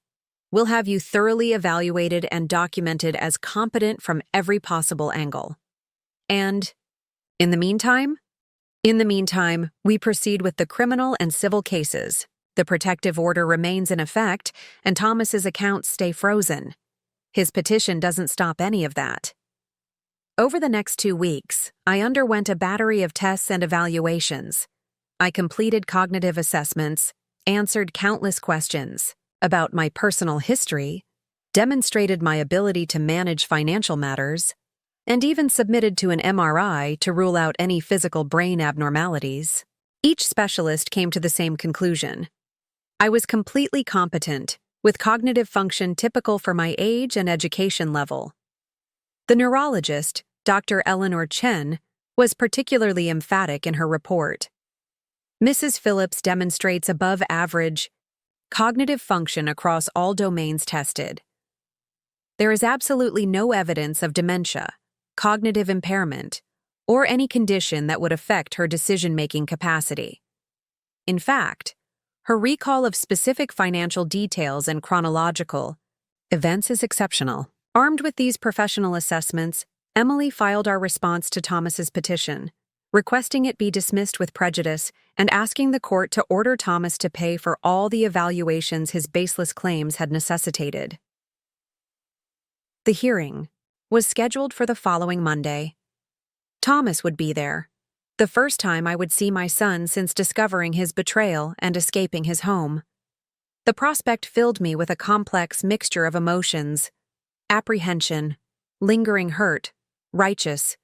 We'll have you thoroughly evaluated and documented as competent from every possible angle. And in the meantime, we proceed with the criminal and civil cases. The protective order remains in effect, and Thomas's accounts stay frozen. His petition doesn't stop any of that. Over the next 2 weeks, I underwent a battery of tests and evaluations. I completed cognitive assessments, answered countless questions about my personal history, demonstrated my ability to manage financial matters, and even submitted to an MRI to rule out any physical brain abnormalities. Each specialist came to the same conclusion. I was completely competent, with cognitive function typical for my age and education level. The neurologist, Dr. Eleanor Chen, was particularly emphatic in her report. Mrs. Phillips demonstrates above-average cognitive function across all domains tested. There is absolutely no evidence of dementia, cognitive impairment, or any condition that would affect her decision-making capacity. In fact, her recall of specific financial details and chronological events is exceptional. Armed with these professional assessments, Emily filed our response to Thomas's petition, requesting it be dismissed with prejudice and asking the court to order Thomas to pay for all the evaluations his baseless claims had necessitated. The hearing was scheduled for the following Monday. Thomas would be there, the first time I would see my son since discovering his betrayal and escaping his home. The prospect filled me with a complex mixture of emotions: apprehension, lingering hurt, righteous,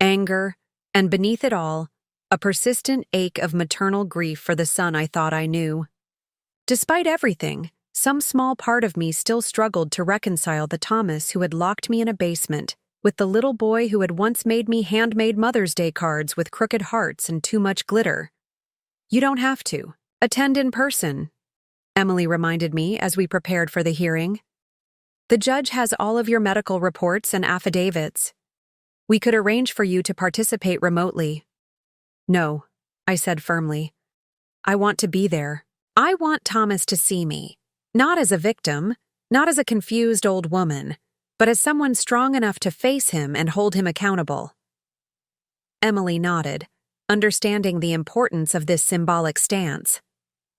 anger, and beneath it all, a persistent ache of maternal grief for the son I thought I knew. Despite everything, some small part of me still struggled to reconcile the Thomas who had locked me in a basement with the little boy who had once made me handmade Mother's Day cards with crooked hearts and too much glitter. "You don't have to. Attend in person," Emily reminded me as we prepared for the hearing. "The judge has all of your medical reports and affidavits. We could arrange for you to participate remotely." "No," I said firmly. "I want to be there. I want Thomas to see me, not as a victim, not as a confused old woman, but as someone strong enough to face him and hold him accountable." Emily nodded, understanding the importance of this symbolic stance.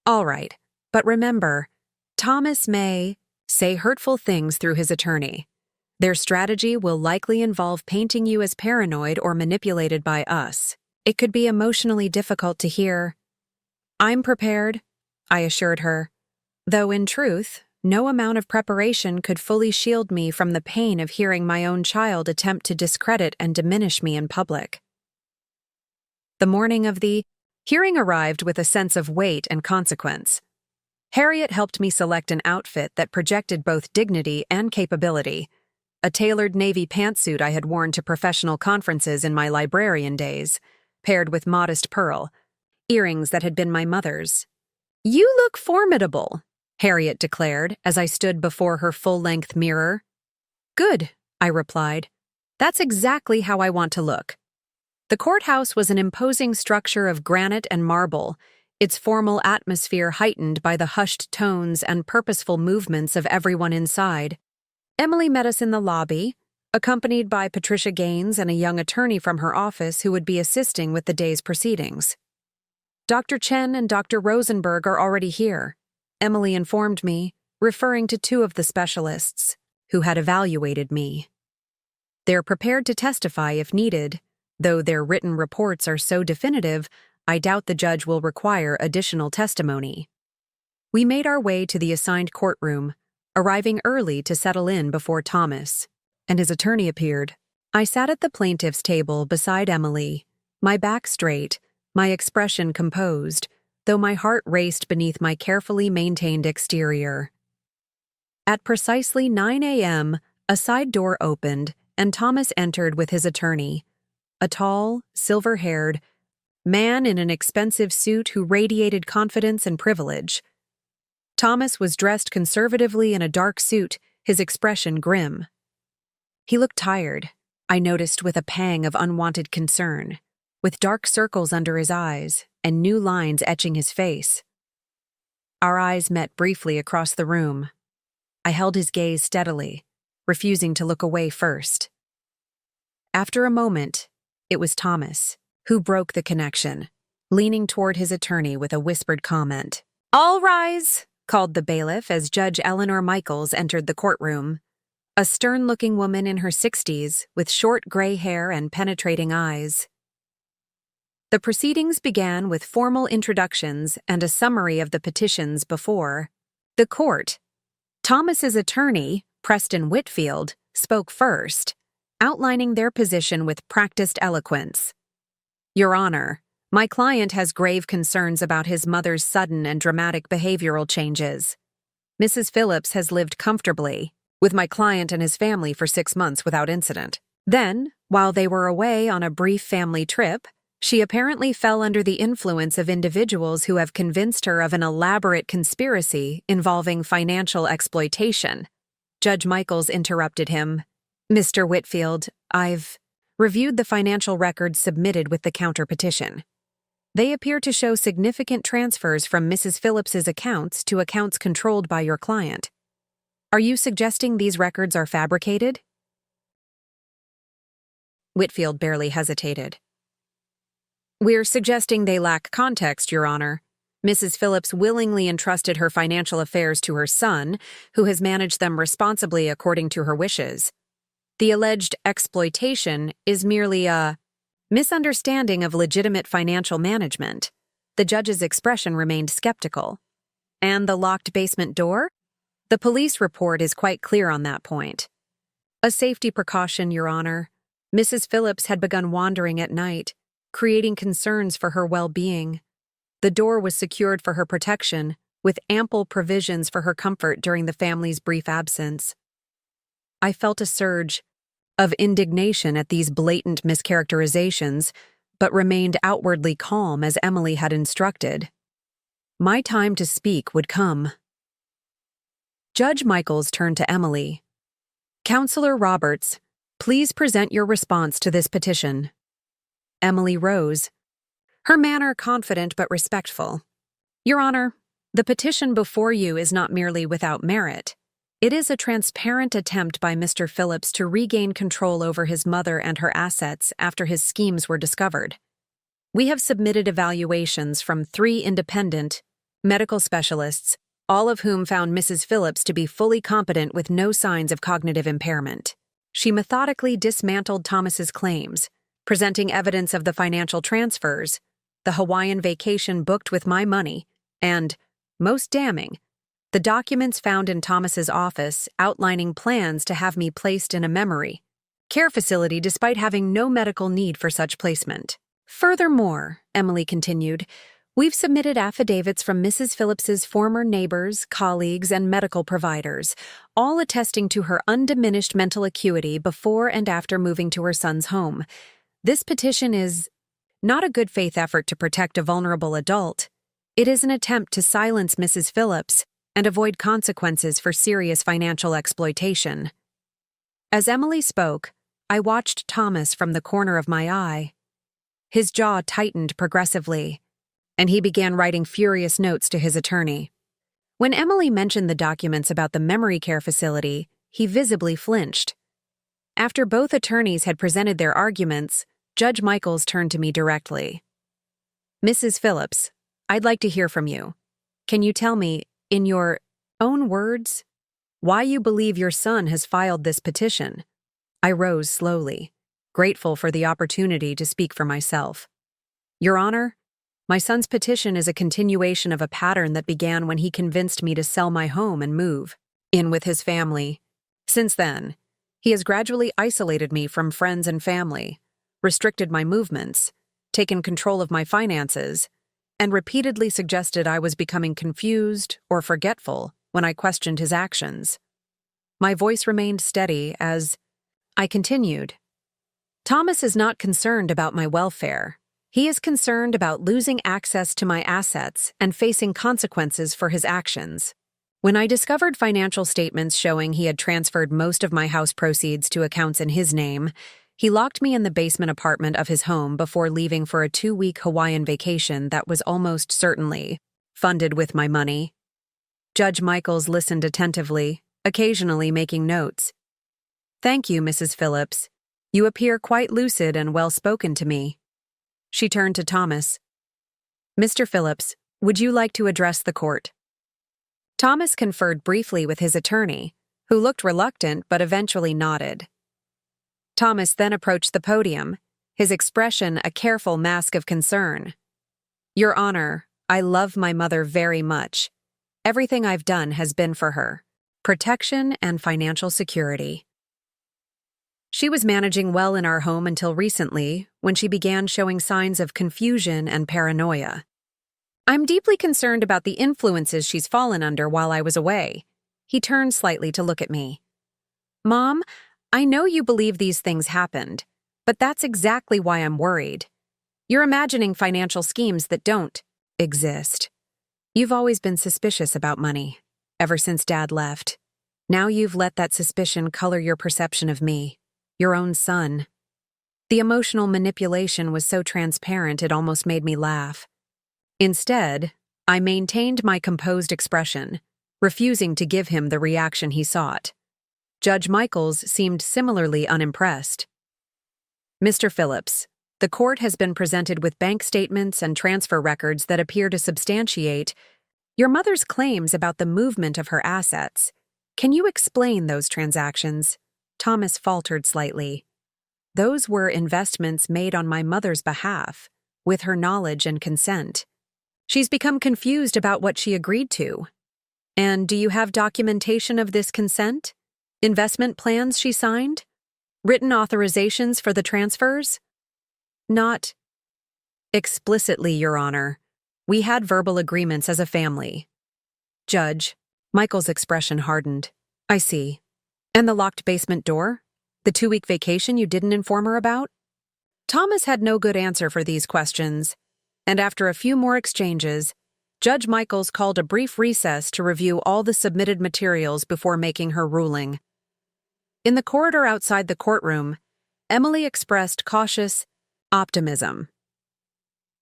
"All right, but remember, Thomas may say hurtful things through his attorney. Their strategy will likely involve painting you as paranoid or manipulated by us. It could be emotionally difficult to hear." "I'm prepared," I assured her, though in truth, no amount of preparation could fully shield me from the pain of hearing my own child attempt to discredit and diminish me in public. The morning of the hearing arrived with a sense of weight and consequence. Harriet helped me select an outfit that projected both dignity and capability, a tailored navy pantsuit I had worn to professional conferences in my librarian days, paired with modest pearl, earrings that had been my mother's. "You look formidable," Harriet declared as I stood before her full-length mirror. "Good," I replied. "That's exactly how I want to look." The courthouse was an imposing structure of granite and marble, its formal atmosphere heightened by the hushed tones and purposeful movements of everyone inside. Emily met us in the lobby, accompanied by Patricia Gaines and a young attorney from her office who would be assisting with the day's proceedings. "Dr. Chen and Dr. Rosenberg are already here," Emily informed me, referring to 2 of the specialists who had evaluated me. "They're prepared to testify if needed, though their written reports are so definitive, I doubt the judge will require additional testimony." We made our way to the assigned courtroom, arriving early to settle in before Thomas and his attorney appeared. I sat at the plaintiff's table beside Emily, my back straight, my expression composed, though my heart raced beneath my carefully maintained exterior. At precisely 9 a.m., a side door opened and Thomas entered with his attorney, a tall, silver-haired, man in an expensive suit who radiated confidence and privilege. Thomas was dressed conservatively in a dark suit, his expression grim. He looked tired, I noticed with a pang of unwanted concern, with dark circles under his eyes and new lines etching his face. Our eyes met briefly across the room. I held his gaze steadily, refusing to look away first. After a moment, it was Thomas who broke the connection, leaning toward his attorney with a whispered comment. "All rise," called the bailiff as Judge Eleanor Michaels entered the courtroom, a stern-looking woman in her 60s with short gray hair and penetrating eyes. The proceedings began with formal introductions and a summary of the petitions before the court. Thomas's attorney, Preston Whitfield, spoke first, outlining their position with practiced eloquence. "Your Honor, my client has grave concerns about his mother's sudden and dramatic behavioral changes. Mrs. Phillips has lived comfortably with my client and his family for 6 months without incident. Then, while they were away on a brief family trip, she apparently fell under the influence of individuals who have convinced her of an elaborate conspiracy involving financial exploitation." Judge Michaels interrupted him. "Mr. Whitfield, I've reviewed the financial records submitted with the counter-petition. They appear to show significant transfers from Mrs. Phillips's accounts to accounts controlled by your client. Are you suggesting these records are fabricated?" Whitfield barely hesitated. "We're suggesting they lack context, Your Honor. Mrs. Phillips willingly entrusted her financial affairs to her son, who has managed them responsibly according to her wishes. The alleged exploitation is merely a misunderstanding of legitimate financial management." The judge's expression remained skeptical. "And the locked basement door? The police report is quite clear on that point." "A safety precaution, Your Honor. Mrs. Phillips had begun wandering at night, creating concerns for her well-being. The door was secured for her protection, with ample provisions for her comfort during the family's brief absence." I felt a surge of indignation at these blatant mischaracterizations, but remained outwardly calm as Emily had instructed. My time to speak would come. Judge Michaels turned to Emily. "Counselor Roberts, please present your response to this petition." Emily rose, her manner confident but respectful. "Your Honor, the petition before you is not merely without merit. It is a transparent attempt by Mr. Phillips to regain control over his mother and her assets after his schemes were discovered. We have submitted evaluations from 3 independent medical specialists, all of whom found Mrs. Phillips to be fully competent with no signs of cognitive impairment." She methodically dismantled Thomas's claims, presenting evidence of the financial transfers, the Hawaiian vacation booked with my money, and, most damning, the documents found in Thomas's office outlining plans to have me placed in a memory care facility despite having no medical need for such placement. "Furthermore," Emily continued, "we've submitted affidavits from Mrs. Phillips's former neighbors, colleagues, and medical providers, all attesting to her undiminished mental acuity before and after moving to her son's home. This petition is not a good faith effort to protect a vulnerable adult. It is an attempt to silence Mrs. Phillips and avoid consequences for serious financial exploitation." As Emily spoke, I watched Thomas from the corner of my eye. His jaw tightened progressively, and he began writing furious notes to his attorney. When Emily mentioned the documents about the memory care facility, he visibly flinched. After both attorneys had presented their arguments, Judge Michaels turned to me directly. "Mrs. Phillips, I'd like to hear from you. Can you tell me, in your own words, why you believe your son has filed this petition?" I rose slowly, grateful for the opportunity to speak for myself. "Your Honor, my son's petition is a continuation of a pattern that began when he convinced me to sell my home and move in with his family. Since then, he has gradually isolated me from friends and family, restricted my movements, taken control of my finances, and repeatedly suggested I was becoming confused or forgetful when I questioned his actions." My voice remained steady as I continued. "Thomas is not concerned about my welfare. He is concerned about losing access to my assets and facing consequences for his actions. When I discovered financial statements showing he had transferred most of my house proceeds to accounts in his name, he locked me in the basement apartment of his home before leaving for a 2-week Hawaiian vacation that was almost certainly funded with my money. Judge Michaels listened attentively, occasionally making notes. "Thank you, Mrs. Phillips. You appear quite lucid and well-spoken to me." She turned to Thomas. "Mr. Phillips, would you like to address the court?" Thomas conferred briefly with his attorney, who looked reluctant but eventually nodded. Thomas then approached the podium, his expression a careful mask of concern. "Your Honor, I love my mother very much. Everything I've done has been for her protection and financial security. She was managing well in our home until recently, when she began showing signs of confusion and paranoia. I'm deeply concerned about the influences she's fallen under while I was away." He turned slightly to look at me. "Mom, I know you believe these things happened, but that's exactly why I'm worried. You're imagining financial schemes that don't exist. You've always been suspicious about money, ever since Dad left. Now you've let that suspicion color your perception of me, your own son." The emotional manipulation was so transparent it almost made me laugh. Instead, I maintained my composed expression, refusing to give him the reaction he sought. Judge Michaels seemed similarly unimpressed. "Mr. Phillips, the court has been presented with bank statements and transfer records that appear to substantiate your mother's claims about the movement of her assets. Can you explain those transactions?" Thomas faltered slightly. "Those were investments made on my mother's behalf, with her knowledge and consent. She's become confused about what she agreed to. And do you have documentation of this consent? Investment plans she signed? Written authorizations for the transfers?" "Not explicitly, Your Honor. We had verbal agreements as a family." "Judge," Michael's expression hardened. "I see. And the locked basement door? The 2-week vacation you didn't inform her about?" Thomas had no good answer for these questions, and after a few more exchanges, Judge Michaels called a brief recess to review all the submitted materials before making her ruling. In the corridor outside the courtroom, Emily expressed cautious optimism.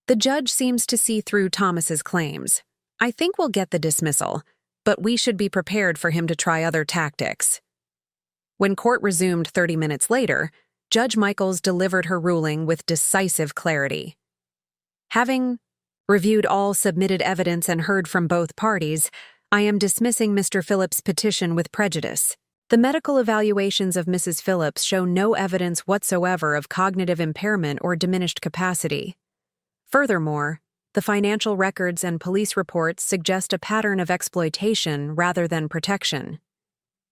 "The judge seems to see through Thomas's claims. I think we'll get the dismissal, but we should be prepared for him to try other tactics." When court resumed 30 minutes later, Judge Michaels delivered her ruling with decisive clarity. "Having reviewed all submitted evidence and heard from both parties, I am dismissing Mr. Phillips' petition with prejudice. The medical evaluations of Mrs. Phillips show no evidence whatsoever of cognitive impairment or diminished capacity. Furthermore, the financial records and police reports suggest a pattern of exploitation rather than protection."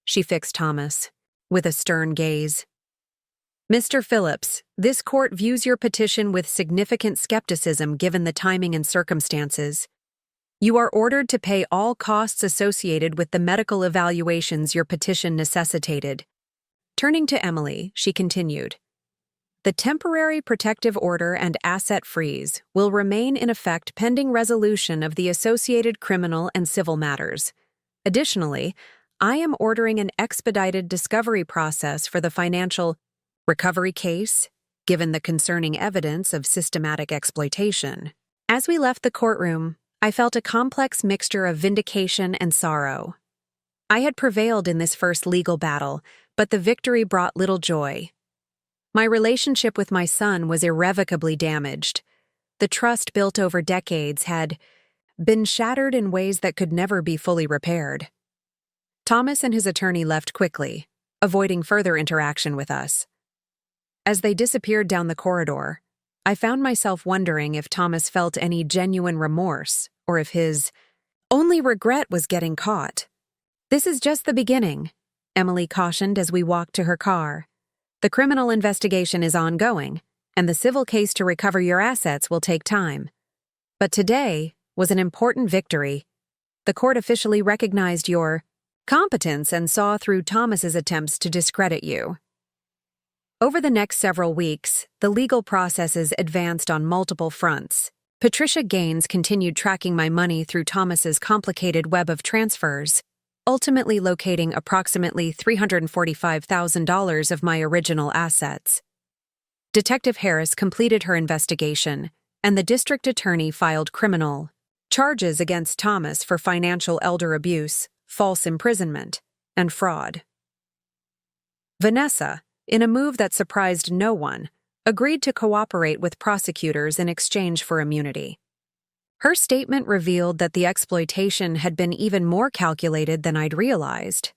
She fixed Thomas with a stern gaze. "Mr. Phillips, this court views your petition with significant skepticism given the timing and circumstances. You are ordered to pay all costs associated with the medical evaluations your petition necessitated." Turning to Emily, she continued, "The temporary protective order and asset freeze will remain in effect pending resolution of the associated criminal and civil matters. Additionally, I am ordering an expedited discovery process for the financial recovery case, given the concerning evidence of systematic exploitation." As we left the courtroom, I felt a complex mixture of vindication and sorrow. I had prevailed in this first legal battle, but the victory brought little joy. My relationship with my son was irrevocably damaged. The trust built over decades had been shattered in ways that could never be fully repaired. Thomas and his attorney left quickly, avoiding further interaction with us. As they disappeared down the corridor, I found myself wondering if Thomas felt any genuine remorse or if his only regret was getting caught. "This is just the beginning," Emily cautioned as we walked to her car. "The criminal investigation is ongoing, and the civil case to recover your assets will take time. But today was an important victory. The court officially recognized your competence and saw through Thomas's attempts to discredit you." Over the next several weeks, the legal processes advanced on multiple fronts. Patricia Gaines continued tracking my money through Thomas's complicated web of transfers, ultimately locating approximately $345,000 of my original assets. Detective Harris completed her investigation, and the district attorney filed criminal charges against Thomas for financial elder abuse, false imprisonment, and fraud. Vanessa, in a move that surprised no one, agreed to cooperate with prosecutors in exchange for immunity. Her statement revealed that the exploitation had been even more calculated than I'd realized.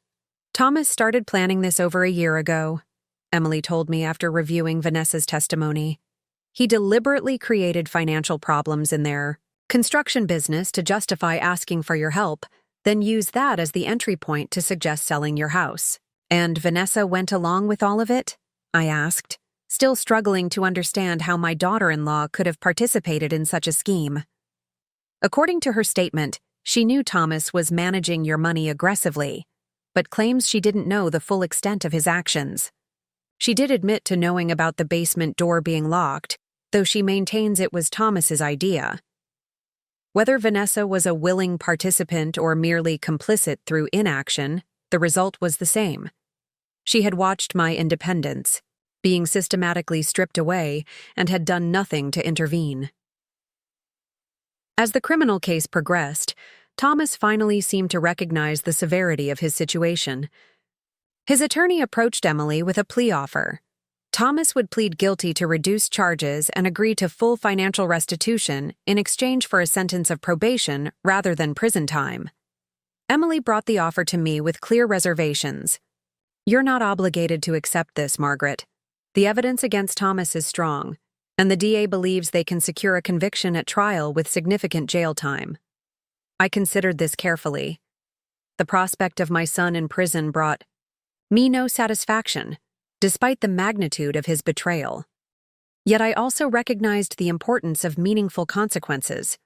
Thomas started planning this over a year ago, Emily told me after reviewing Vanessa's testimony. He deliberately created financial problems in their construction business to justify asking for your help, then used that as the entry point to suggest selling your house. And Vanessa went along with all of it? I asked, still struggling to understand how my daughter-in-law could have participated in such a scheme. According to her statement, she knew Thomas was managing your money aggressively, but claims she didn't know the full extent of his actions. She did admit to knowing about the basement door being locked, though she maintains it was Thomas's idea. Whether Vanessa was a willing participant or merely complicit through inaction, the result was the same. She had watched my independence, being systematically stripped away, and had done nothing to intervene. As the criminal case progressed, Thomas finally seemed to recognize the severity of his situation. His attorney approached Emily with a plea offer. Thomas would plead guilty to reduced charges and agree to full financial restitution in exchange for a sentence of probation rather than prison time. Emily brought the offer to me with clear reservations. "You're not obligated to accept this, Margaret. The evidence against Thomas is strong, and the DA believes they can secure a conviction at trial with significant jail time." I considered this carefully. The prospect of my son in prison brought me no satisfaction, despite the magnitude of his betrayal. Yet I also recognized the importance of meaningful consequences.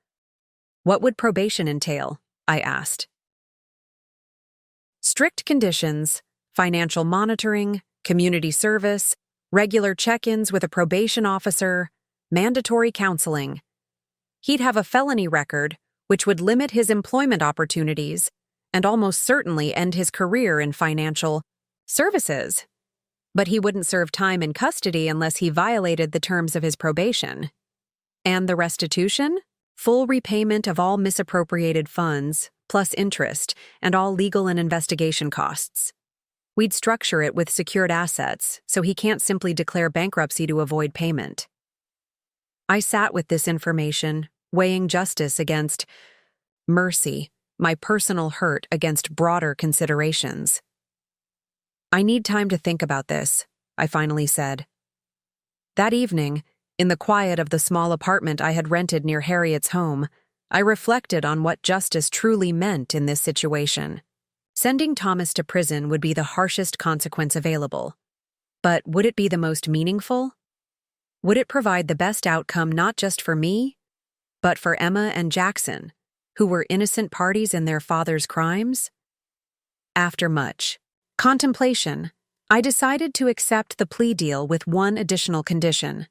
What would probation entail? I asked. Strict conditions, financial monitoring, community service, regular check-ins with a probation officer, mandatory counseling. He'd have a felony record, which would limit his employment opportunities and almost certainly end his career in financial services. But he wouldn't serve time in custody unless he violated the terms of his probation. And the restitution? Full repayment of all misappropriated funds, plus interest, and all legal and investigation costs. We'd structure it with secured assets, so he can't simply declare bankruptcy to avoid payment. I sat with this information, weighing justice against mercy, my personal hurt against broader considerations. "I need time to think about this," I finally said. That evening, in the quiet of the small apartment I had rented near Harriet's home, I reflected on what justice truly meant in this situation. Sending Thomas to prison would be the harshest consequence available. But would it be the most meaningful? Would it provide the best outcome not just for me, but for Emma and Jackson, who were innocent parties in their father's crimes? After much contemplation, I decided to accept the plea deal with one additional condition.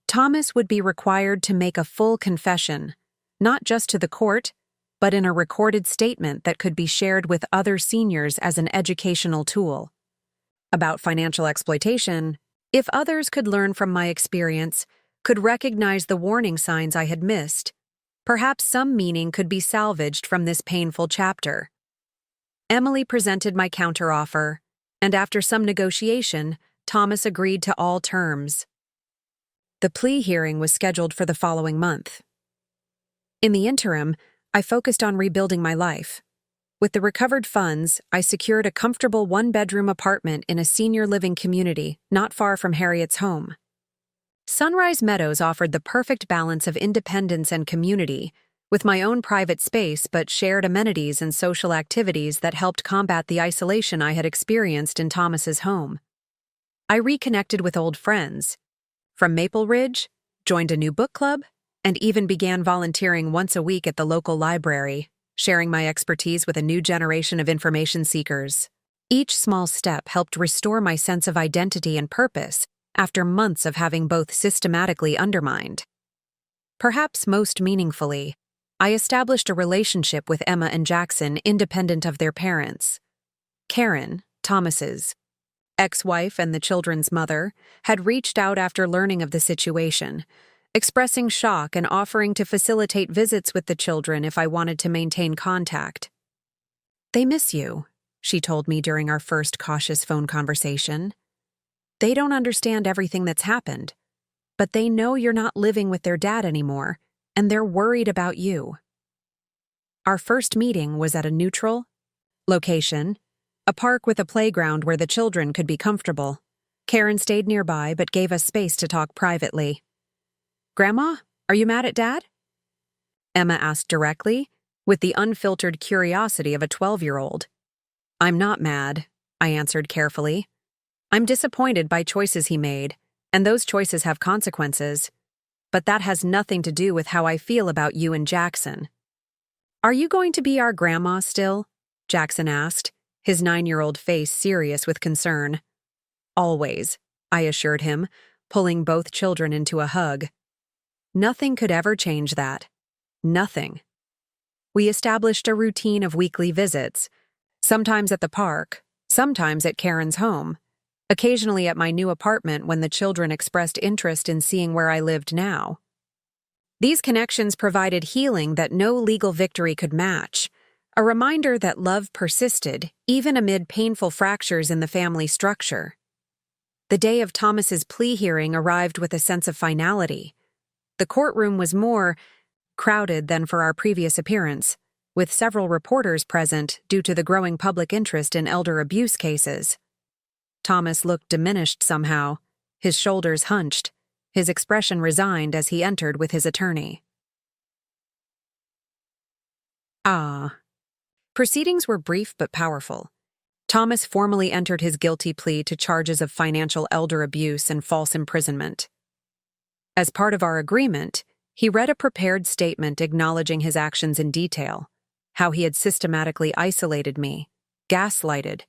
Thomas would be required to make a full confession, not just to the court, but in a recorded statement that could be shared with other seniors as an educational tool. About financial exploitation, if others could learn from my experience, could recognize the warning signs I had missed, perhaps some meaning could be salvaged from this painful chapter. Emily presented my counteroffer, and after some negotiation, Thomas agreed to all terms. The plea hearing was scheduled for the following month. In the interim, I focused on rebuilding my life. With the recovered funds, I secured a comfortable one-bedroom apartment in a senior living community not far from Harriet's home. Sunrise Meadows offered the perfect balance of independence and community, with my own private space but shared amenities and social activities that helped combat the isolation I had experienced in Thomas's home. I reconnected with old friends from Maple Ridge, joined a new book club, and even began volunteering once a week at the local library, sharing my expertise with a new generation of information seekers. Each small step helped restore my sense of identity and purpose after months of having both systematically undermined. Perhaps most meaningfully, I established a relationship with Emma and Jackson independent of their parents. Karen, Thomas's ex-wife and the children's mother, had reached out after learning of the situation, expressing shock and offering to facilitate visits with the children if I wanted to maintain contact. "They miss you," she told me during our first cautious phone conversation. "They don't understand everything that's happened, but they know you're not living with their dad anymore, and they're worried about you." Our first meeting was at a neutral location, a park with a playground where the children could be comfortable. Karen stayed nearby but gave us space to talk privately. "Grandma, are you mad at Dad?" Emma asked directly, with the unfiltered curiosity of a 12-year-old. "I'm not mad," I answered carefully. "I'm disappointed by choices he made, and those choices have consequences. But that has nothing to do with how I feel about you and Jackson." "Are you going to be our grandma still?" Jackson asked, his 9-year-old face serious with concern. "Always," I assured him, pulling both children into a hug. Nothing could ever change that. Nothing. We established a routine of weekly visits, sometimes at the park, sometimes at Karen's home, occasionally at my new apartment when the children expressed interest in seeing where I lived now. These connections provided healing that no legal victory could match, a reminder that love persisted even amid painful fractures in the family structure. The day of Thomas's plea hearing arrived with a sense of finality. The courtroom was more crowded than for our previous appearance, with several reporters present due to the growing public interest in elder abuse cases. Thomas looked diminished somehow, his shoulders hunched, his expression resigned as he entered with his attorney. Proceedings were brief but powerful. Thomas formally entered his guilty plea to charges of financial elder abuse and false imprisonment. As part of our agreement, he read a prepared statement acknowledging his actions in detail, how he had systematically isolated me, gaslighted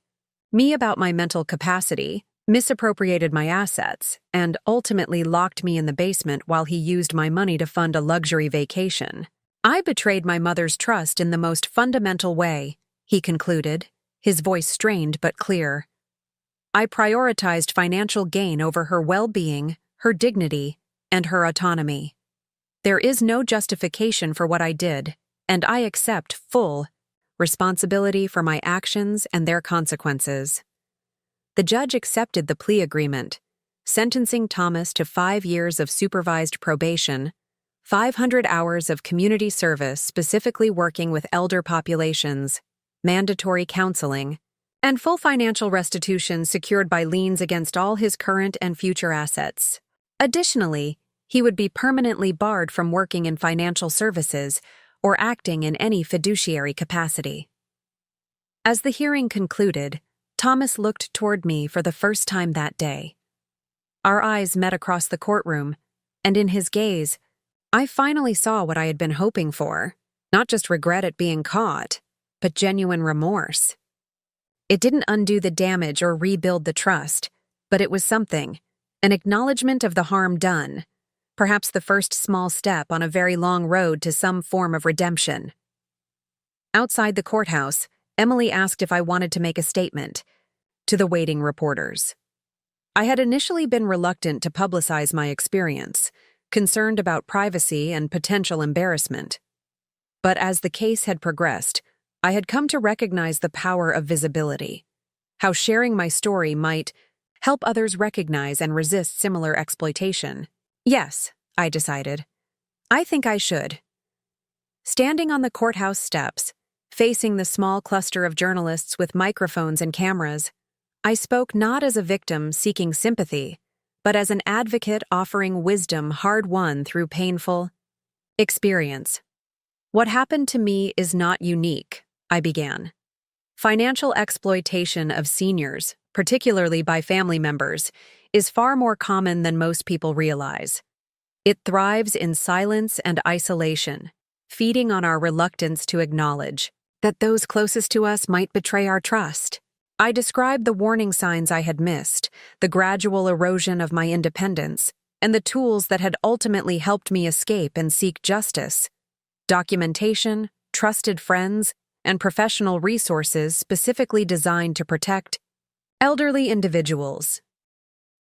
me about my mental capacity, misappropriated my assets, and ultimately locked me in the basement while he used my money to fund a luxury vacation. "I betrayed my mother's trust in the most fundamental way," he concluded, his voice strained but clear. "I prioritized financial gain over her well-being, her dignity, and her autonomy. There is no justification for what I did, and I accept full responsibility for my actions and their consequences." The judge accepted the plea agreement, sentencing Thomas to 5 years of supervised probation, 500 hours of community service specifically working with elder populations, mandatory counseling, and full financial restitution secured by liens against all his current and future assets. Additionally, he would be permanently barred from working in financial services or acting in any fiduciary capacity. As the hearing concluded, Thomas looked toward me for the first time that day. Our eyes met across the courtroom, and in his gaze, I finally saw what I had been hoping for, not just regret at being caught, but genuine remorse. It didn't undo the damage or rebuild the trust, but it was something, an acknowledgement of the harm done, perhaps the first small step on a very long road to some form of redemption. Outside the courthouse, Emily asked if I wanted to make a statement to the waiting reporters. I had initially been reluctant to publicize my experience, concerned about privacy and potential embarrassment. But as the case had progressed, I had come to recognize the power of visibility, how sharing my story might help others recognize and resist similar exploitation. Yes, I decided. I think I should. Standing on the courthouse steps, facing the small cluster of journalists with microphones and cameras, I spoke not as a victim seeking sympathy, but as an advocate offering wisdom hard-won through painful experience. "What happened to me is not unique," I began. "Financial exploitation of seniors, particularly by family members, is far more common than most people realize. It thrives in silence and isolation, feeding on our reluctance to acknowledge that those closest to us might betray our trust. I described the warning signs I had missed, the gradual erosion of my independence, and the tools that had ultimately helped me escape and seek justice. Documentation, trusted friends, and professional resources specifically designed to protect elderly individuals.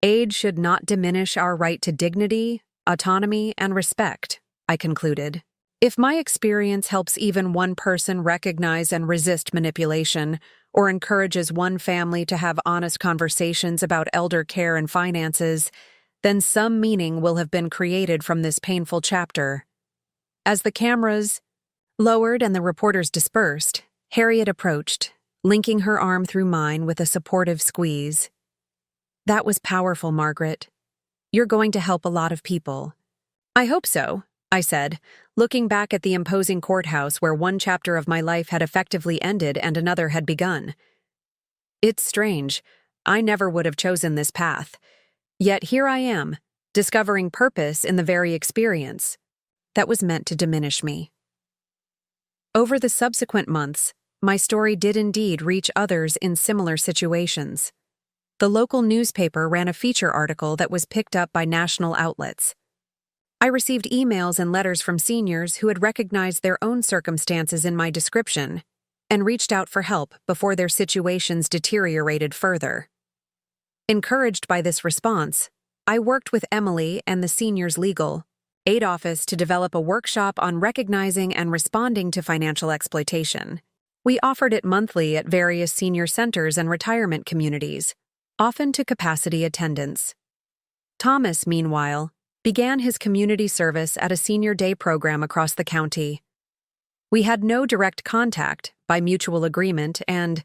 Age should not diminish our right to dignity, autonomy, and respect, I concluded. If my experience helps even one person recognize and resist manipulation, or encourages one family to have honest conversations about elder care and finances, then some meaning will have been created from this painful chapter. As the cameras lowered and the reporters dispersed, Harriet approached, linking her arm through mine with a supportive squeeze. "That was powerful, Margaret. You're going to help a lot of people." "I hope so," I said, looking back at the imposing courthouse where one chapter of my life had effectively ended and another had begun. It's strange. I never would have chosen this path. Yet here I am, discovering purpose in the very experience that was meant to diminish me. Over the subsequent months, my story did indeed reach others in similar situations. The local newspaper ran a feature article that was picked up by national outlets. I received emails and letters from seniors who had recognized their own circumstances in my description and reached out for help before their situations deteriorated further. Encouraged by this response, I worked with Emily and the seniors' legal aid office to develop a workshop on recognizing and responding to financial exploitation. We offered it monthly at various senior centers and retirement communities, often to capacity attendants. Thomas, meanwhile, began his community service at a senior day program across the county. We had no direct contact, by mutual agreement and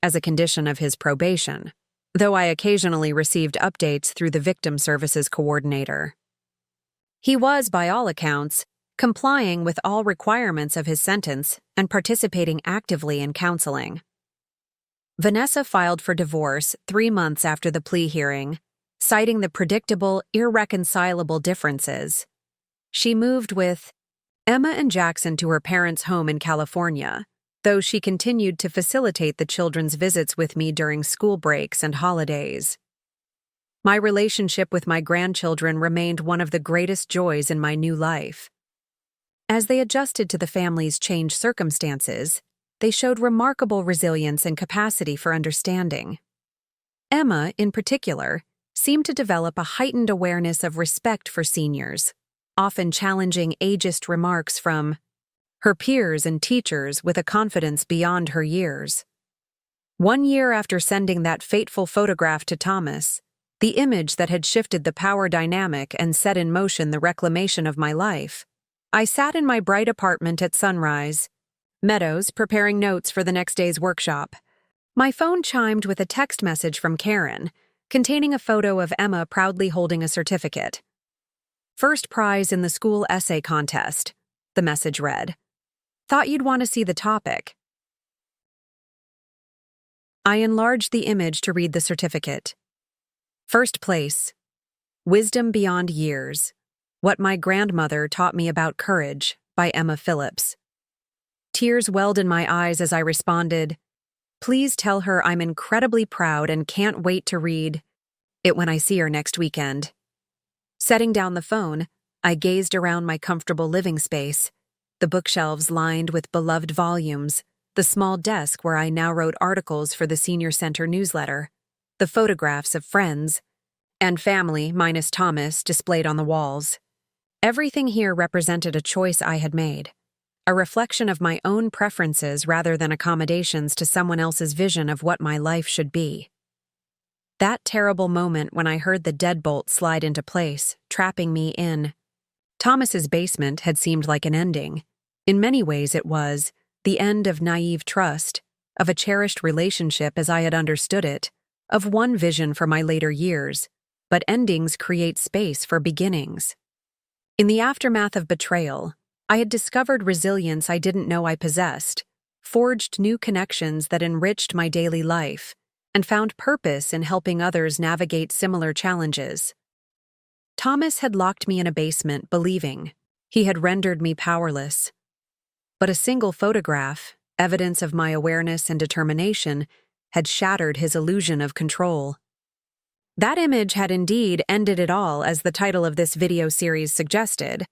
as a condition of his probation, though I occasionally received updates through the victim services coordinator. He was, by all accounts, complying with all requirements of his sentence and participating actively in counseling. Vanessa filed for divorce 3 months after the plea hearing, citing the predictable, irreconcilable differences. She moved with Emma and Jackson to her parents' home in California, though she continued to facilitate the children's visits with me during school breaks and holidays. My relationship with my grandchildren remained one of the greatest joys in my new life. As they adjusted to the family's changed circumstances, they showed remarkable resilience and capacity for understanding. Emma, in particular, seemed to develop a heightened awareness of respect for seniors, often challenging ageist remarks from her peers and teachers with a confidence beyond her years. 1 year after sending that fateful photograph to Thomas, the image that had shifted the power dynamic and set in motion the reclamation of my life, I sat in my bright apartment at sunrise, Meadows, preparing notes for the next day's workshop. My phone chimed with a text message from Karen, containing a photo of Emma proudly holding a certificate. "First prize in the school essay contest," the message read. "Thought you'd want to see the topic." I enlarged the image to read the certificate. First place, Wisdom Beyond Years, What My Grandmother Taught Me About Courage, by Emma Phillips. Tears welled in my eyes as I responded, "Please tell her I'm incredibly proud and can't wait to read it when I see her next weekend." Setting down the phone, I gazed around my comfortable living space, the bookshelves lined with beloved volumes, the small desk where I now wrote articles for the Senior Center newsletter, the photographs of friends and family minus Thomas displayed on the walls. Everything here represented a choice I had made, a reflection of my own preferences rather than accommodations to someone else's vision of what my life should be. That terrible moment when I heard the deadbolt slide into place, trapping me in Thomas's basement, had seemed like an ending. In many ways it was the end of naive trust, of a cherished relationship as I had understood it, of one vision for my later years, but endings create space for beginnings. In the aftermath of betrayal, I had discovered resilience I didn't know I possessed, forged new connections that enriched my daily life, and found purpose in helping others navigate similar challenges. Thomas had locked me in a basement, believing he had rendered me powerless. But a single photograph, evidence of my awareness and determination, had shattered his illusion of control. That image had indeed ended it all, as the title of this video series suggested.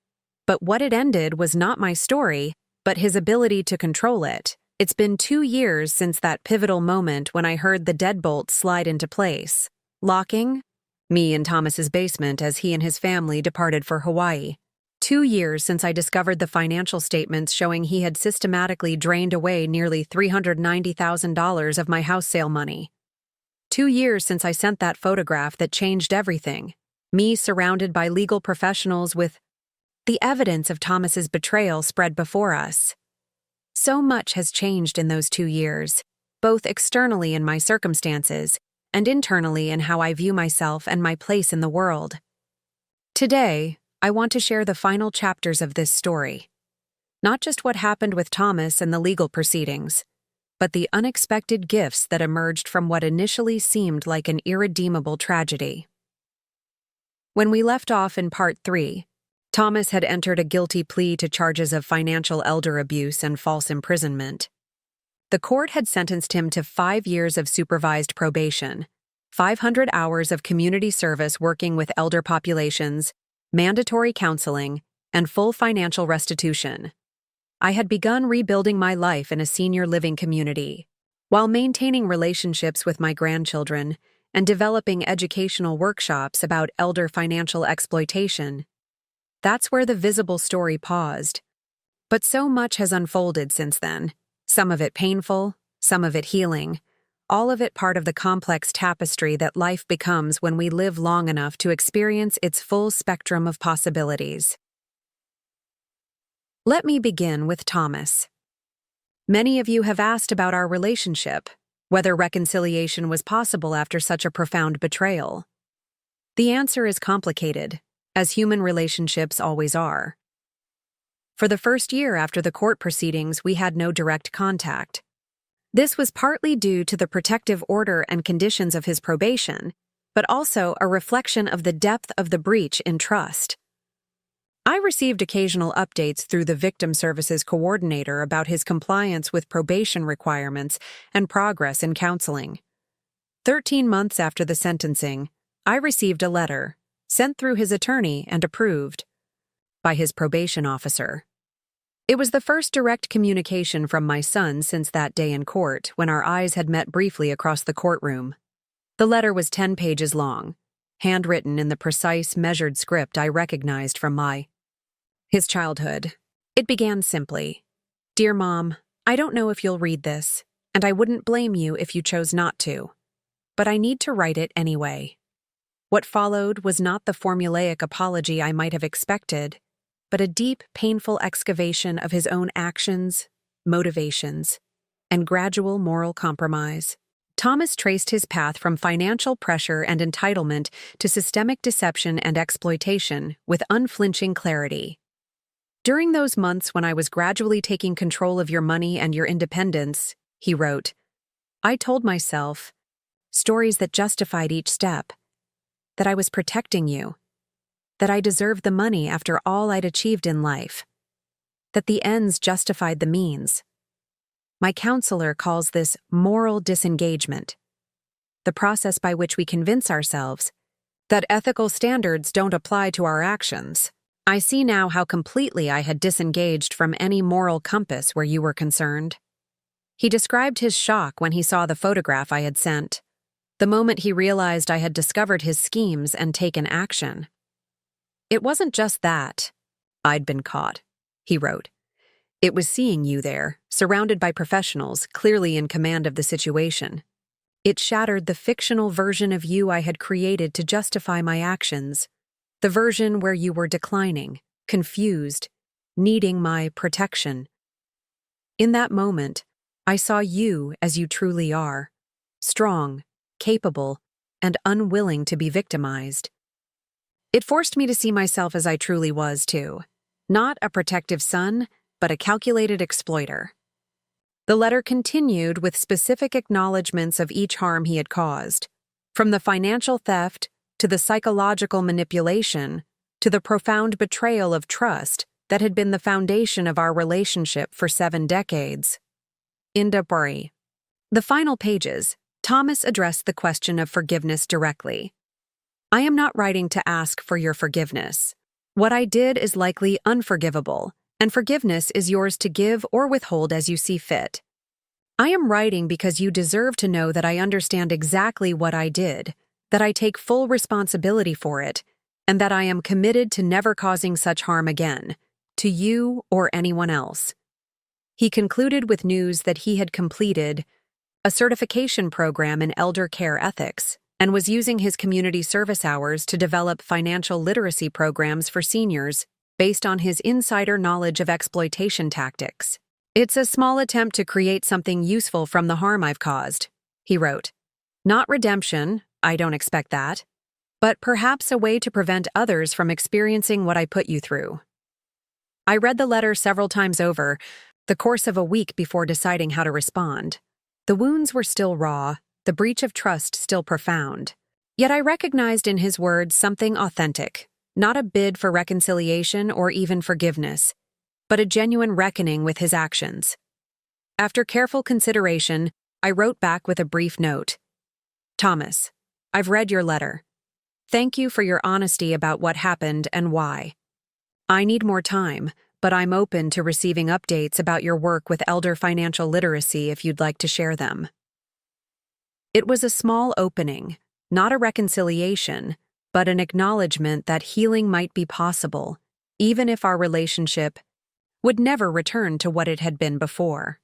But what it ended was not my story, but his ability to control it. It's been 2 years since that pivotal moment when I heard the deadbolt slide into place, locking me in Thomas's basement as he and his family departed for Hawaii. 2 years since I discovered the financial statements showing he had systematically drained away nearly $390,000 of my house sale money. 2 years since I sent that photograph that changed everything, me surrounded by legal professionals with the evidence of Thomas's betrayal spread before us. So much has changed in those 2 years, both externally in my circumstances and internally in how I view myself and my place in the world. Today, I want to share the final chapters of this story. Not just what happened with Thomas and the legal proceedings, but the unexpected gifts that emerged from what initially seemed like an irredeemable tragedy. When we left off in Part 3, Thomas had entered a guilty plea to charges of financial elder abuse and false imprisonment. The court had sentenced him to 5 years of supervised probation, 500 hours of community service working with elder populations, mandatory counseling, and full financial restitution. I had begun rebuilding my life in a senior living community, while maintaining relationships with my grandchildren and developing educational workshops about elder financial exploitation. That's where the visible story paused. But so much has unfolded since then, some of it painful, some of it healing, all of it part of the complex tapestry that life becomes when we live long enough to experience its full spectrum of possibilities. Let me begin with Thomas. Many of you have asked about our relationship, whether reconciliation was possible after such a profound betrayal. The answer is complicated, as human relationships always are. For the first year after the court proceedings, we had no direct contact. This was partly due to the protective order and conditions of his probation, but also a reflection of the depth of the breach in trust. I received occasional updates through the Victim Services Coordinator about his compliance with probation requirements and progress in counseling. 13 months after the sentencing, I received a letter, sent through his attorney and approved by his probation officer. It was the first direct communication from my son since that day in court when our eyes had met briefly across the courtroom. The letter was 10 pages long, handwritten in the precise, measured script I recognized from his childhood. It began simply, "Dear Mom, I don't know if you'll read this, and I wouldn't blame you if you chose not to, but I need to write it anyway." What followed was not the formulaic apology I might have expected, but a deep, painful excavation of his own actions, motivations, and gradual moral compromise. Thomas traced his path from financial pressure and entitlement to systemic deception and exploitation with unflinching clarity. "During those months when I was gradually taking control of your money and your independence," he wrote, "I told myself stories that justified each step, that I was protecting you, that I deserved the money after all I'd achieved in life, that the ends justified the means. My counselor calls this moral disengagement, the process by which we convince ourselves that ethical standards don't apply to our actions. I see now how completely I had disengaged from any moral compass where you were concerned." He described his shock when he saw the photograph I had sent, the moment he realized I had discovered his schemes and taken action. "It wasn't just that I'd been caught," he wrote. "It was seeing you there, surrounded by professionals, clearly in command of the situation. It shattered the fictional version of you I had created to justify my actions, the version where you were declining, confused, needing my protection. In that moment, I saw you as you truly are, strong, capable, and unwilling to be victimized. It forced me to see myself as I truly was, too. Not a protective son, but a calculated exploiter." The letter continued with specific acknowledgments of each harm he had caused, from the financial theft to the psychological manipulation to the profound betrayal of trust that had been the foundation of our relationship for 7 decades. The final pages, Thomas addressed the question of forgiveness directly. I am not writing to ask for your forgiveness. What I did is likely unforgivable, and forgiveness is yours to give or withhold as you see fit. I am writing because you deserve to know that I understand exactly what I did, that I take full responsibility for it, and that I am committed to never causing such harm again, to you or anyone else. He concluded with news that he had completed a certification program in elder care ethics and was using his community service hours to develop financial literacy programs for seniors based on his insider knowledge of exploitation tactics. It's a small attempt to create something useful from the harm I've caused, he wrote. Not redemption, I don't expect that, but perhaps a way to prevent others from experiencing what I put you through. I read the letter several times over, the course of a week before deciding how to respond. The wounds were still raw, the breach of trust still profound. Yet I recognized in his words something authentic, not a bid for reconciliation or even forgiveness, but a genuine reckoning with his actions. After careful consideration, I wrote back with a brief note. Thomas, I've read your letter. Thank you for your honesty about what happened and why. I need more time, but I'm open to receiving updates about your work with elder financial literacy if you'd like to share them. It was a small opening, not a reconciliation, but an acknowledgement that healing might be possible, even if our relationship would never return to what it had been before.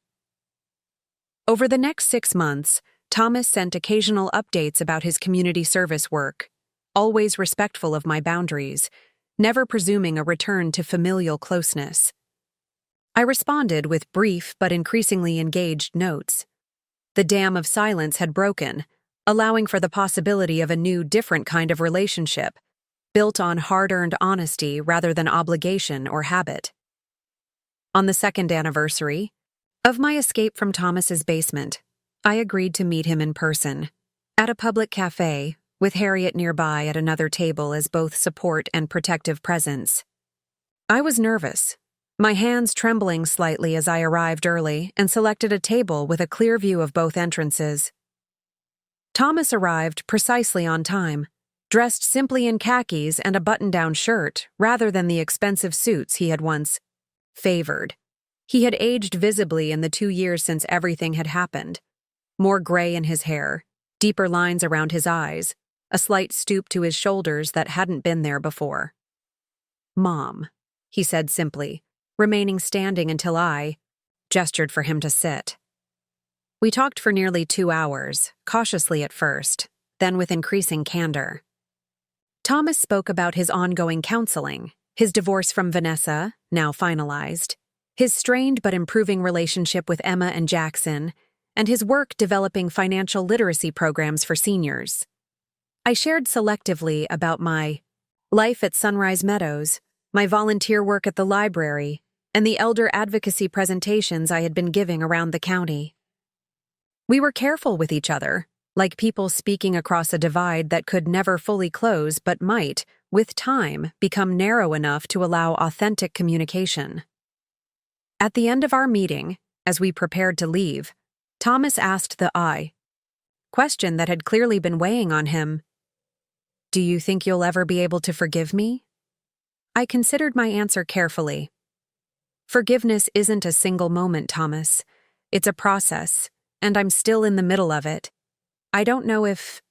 Over the next 6 months, Thomas sent occasional updates about his community service work, always respectful of my boundaries, never presuming a return to familial closeness. I responded with brief but increasingly engaged notes. The dam of silence had broken, allowing for the possibility of a new, different kind of relationship, built on hard-earned honesty rather than obligation or habit. On the 2nd anniversary of my escape from Thomas's basement, I agreed to meet him in person, at a public cafe, with Harriet nearby at another table as both support and protective presence. I was nervous, my hands trembling slightly as I arrived early and selected a table with a clear view of both entrances. Thomas arrived precisely on time, dressed simply in khakis and a button-down shirt rather than the expensive suits he had once favored. He had aged visibly in the 2 years since everything had happened. More gray in his hair, deeper lines around his eyes, a slight stoop to his shoulders that hadn't been there before. Mom, he said simply, remaining standing until I gestured for him to sit. We talked for nearly 2 hours, cautiously at first, then with increasing candor. Thomas spoke about his ongoing counseling, his divorce from Vanessa, now finalized, his strained but improving relationship with Emma and Jackson, and his work developing financial literacy programs for seniors. I shared selectively about my life at Sunrise Meadows, my volunteer work at the library, and the elder advocacy presentations I had been giving around the county. We were careful with each other, like people speaking across a divide that could never fully close but might, with time, become narrow enough to allow authentic communication. At the end of our meeting, as we prepared to leave, Thomas asked the question that had clearly been weighing on him. Do you think you'll ever be able to forgive me? I considered my answer carefully. Forgiveness isn't a single moment, Thomas. It's a process, and I'm still in the middle of it. I don't know if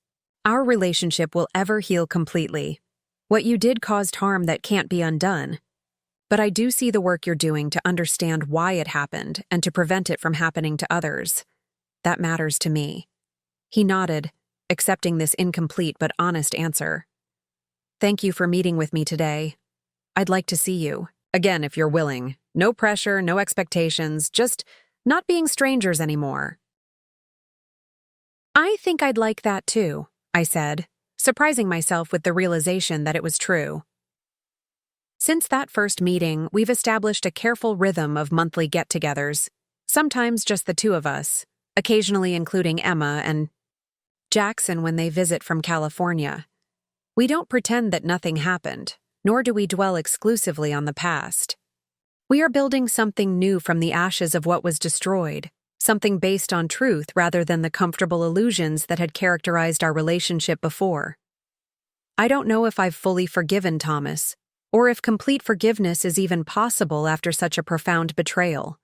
our relationship will ever heal completely. What you did caused harm that can't be undone. But I do see the work you're doing to understand why it happened and to prevent it from happening to others. That matters to me. He nodded, accepting this incomplete but honest answer. Thank you for meeting with me today. I'd like to see you. Again, if you're willing. No pressure, no expectations, just not being strangers anymore. I think I'd like that too, I said, surprising myself with the realization that it was true. Since that first meeting, we've established a careful rhythm of monthly get-togethers, sometimes just the two of us, occasionally including Emma and Jackson when they visit from California. We don't pretend that nothing happened, nor do we dwell exclusively on the past. We are building something new from the ashes of what was destroyed, something based on truth rather than the comfortable illusions that had characterized our relationship before. I don't know if I've fully forgiven Thomas, or if complete forgiveness is even possible after such a profound betrayal.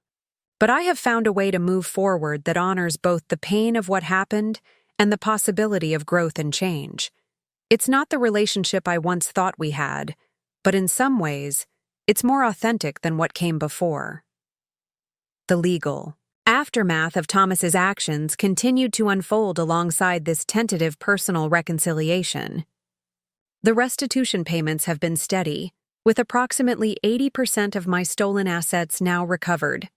But I have found a way to move forward that honors both the pain of what happened and the possibility of growth and change. It's not the relationship I once thought we had, but in some ways, it's more authentic than what came before. The legal aftermath of Thomas's actions continued to unfold alongside this tentative personal reconciliation. The restitution payments have been steady, with approximately 80% of my stolen assets now recovered.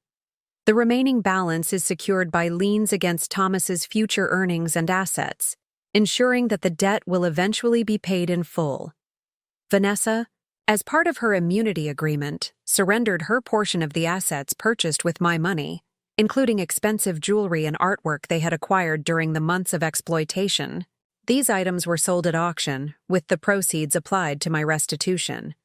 The remaining balance is secured by liens against Thomas's future earnings and assets, ensuring that the debt will eventually be paid in full. Vanessa, as part of her immunity agreement, surrendered her portion of the assets purchased with my money, including expensive jewelry and artwork they had acquired during the months of exploitation. These items were sold at auction, with the proceeds applied to my restitution.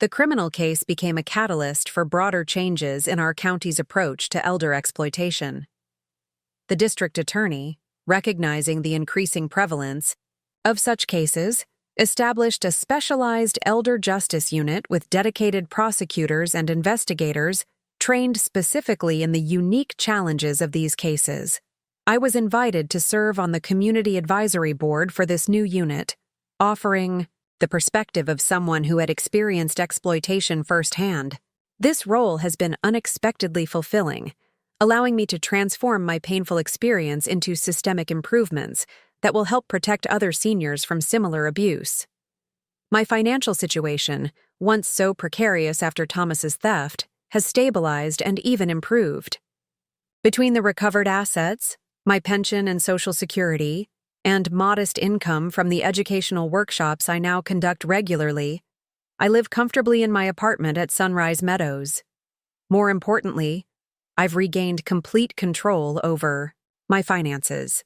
The criminal case became a catalyst for broader changes in our county's approach to elder exploitation. The district attorney, recognizing the increasing prevalence of such cases, established a specialized elder justice unit with dedicated prosecutors and investigators trained specifically in the unique challenges of these cases. I was invited to serve on the community advisory board for this new unit, offering the perspective of someone who had experienced exploitation firsthand. This role has been unexpectedly fulfilling, allowing me to transform my painful experience into systemic improvements that will help protect other seniors from similar abuse. My financial situation, once so precarious after Thomas's theft, has stabilized and even improved. Between the recovered assets, my pension and Social Security, and modest income from the educational workshops I now conduct regularly, I live comfortably in my apartment at Sunrise Meadows. More importantly, I've regained complete control over my finances.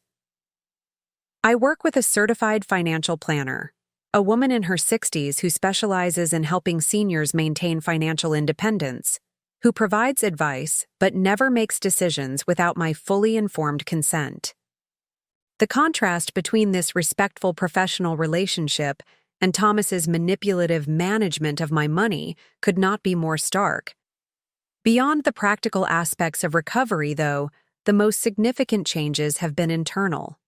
I work with a certified financial planner, a woman in her 60s who specializes in helping seniors maintain financial independence, who provides advice but never makes decisions without my fully informed consent. The contrast between this respectful professional relationship and Thomas's manipulative management of my money could not be more stark. Beyond the practical aspects of recovery, though, the most significant changes have been internal.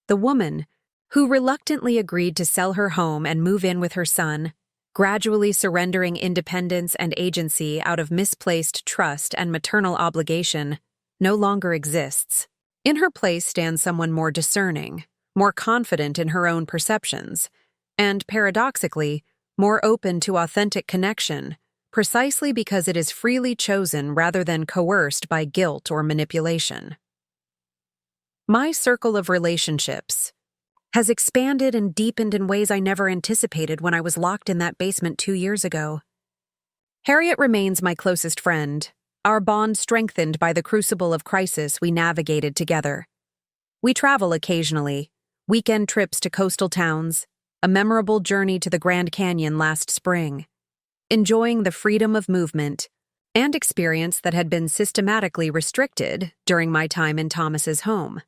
The woman, who reluctantly agreed to sell her home and move in with her son, gradually surrendering independence and agency out of misplaced trust and maternal obligation, no longer exists. In her place stands someone more discerning, more confident in her own perceptions, and, paradoxically, more open to authentic connection, precisely because it is freely chosen rather than coerced by guilt or manipulation. My circle of relationships has expanded and deepened in ways I never anticipated when I was locked in that basement 2 years ago. Harriet remains my closest friend, our bond strengthened by the crucible of crisis we navigated together. We travel occasionally, weekend trips to coastal towns, a memorable journey to the Grand Canyon last spring, enjoying the freedom of movement and experience that had been systematically restricted during my time in Thomas's home.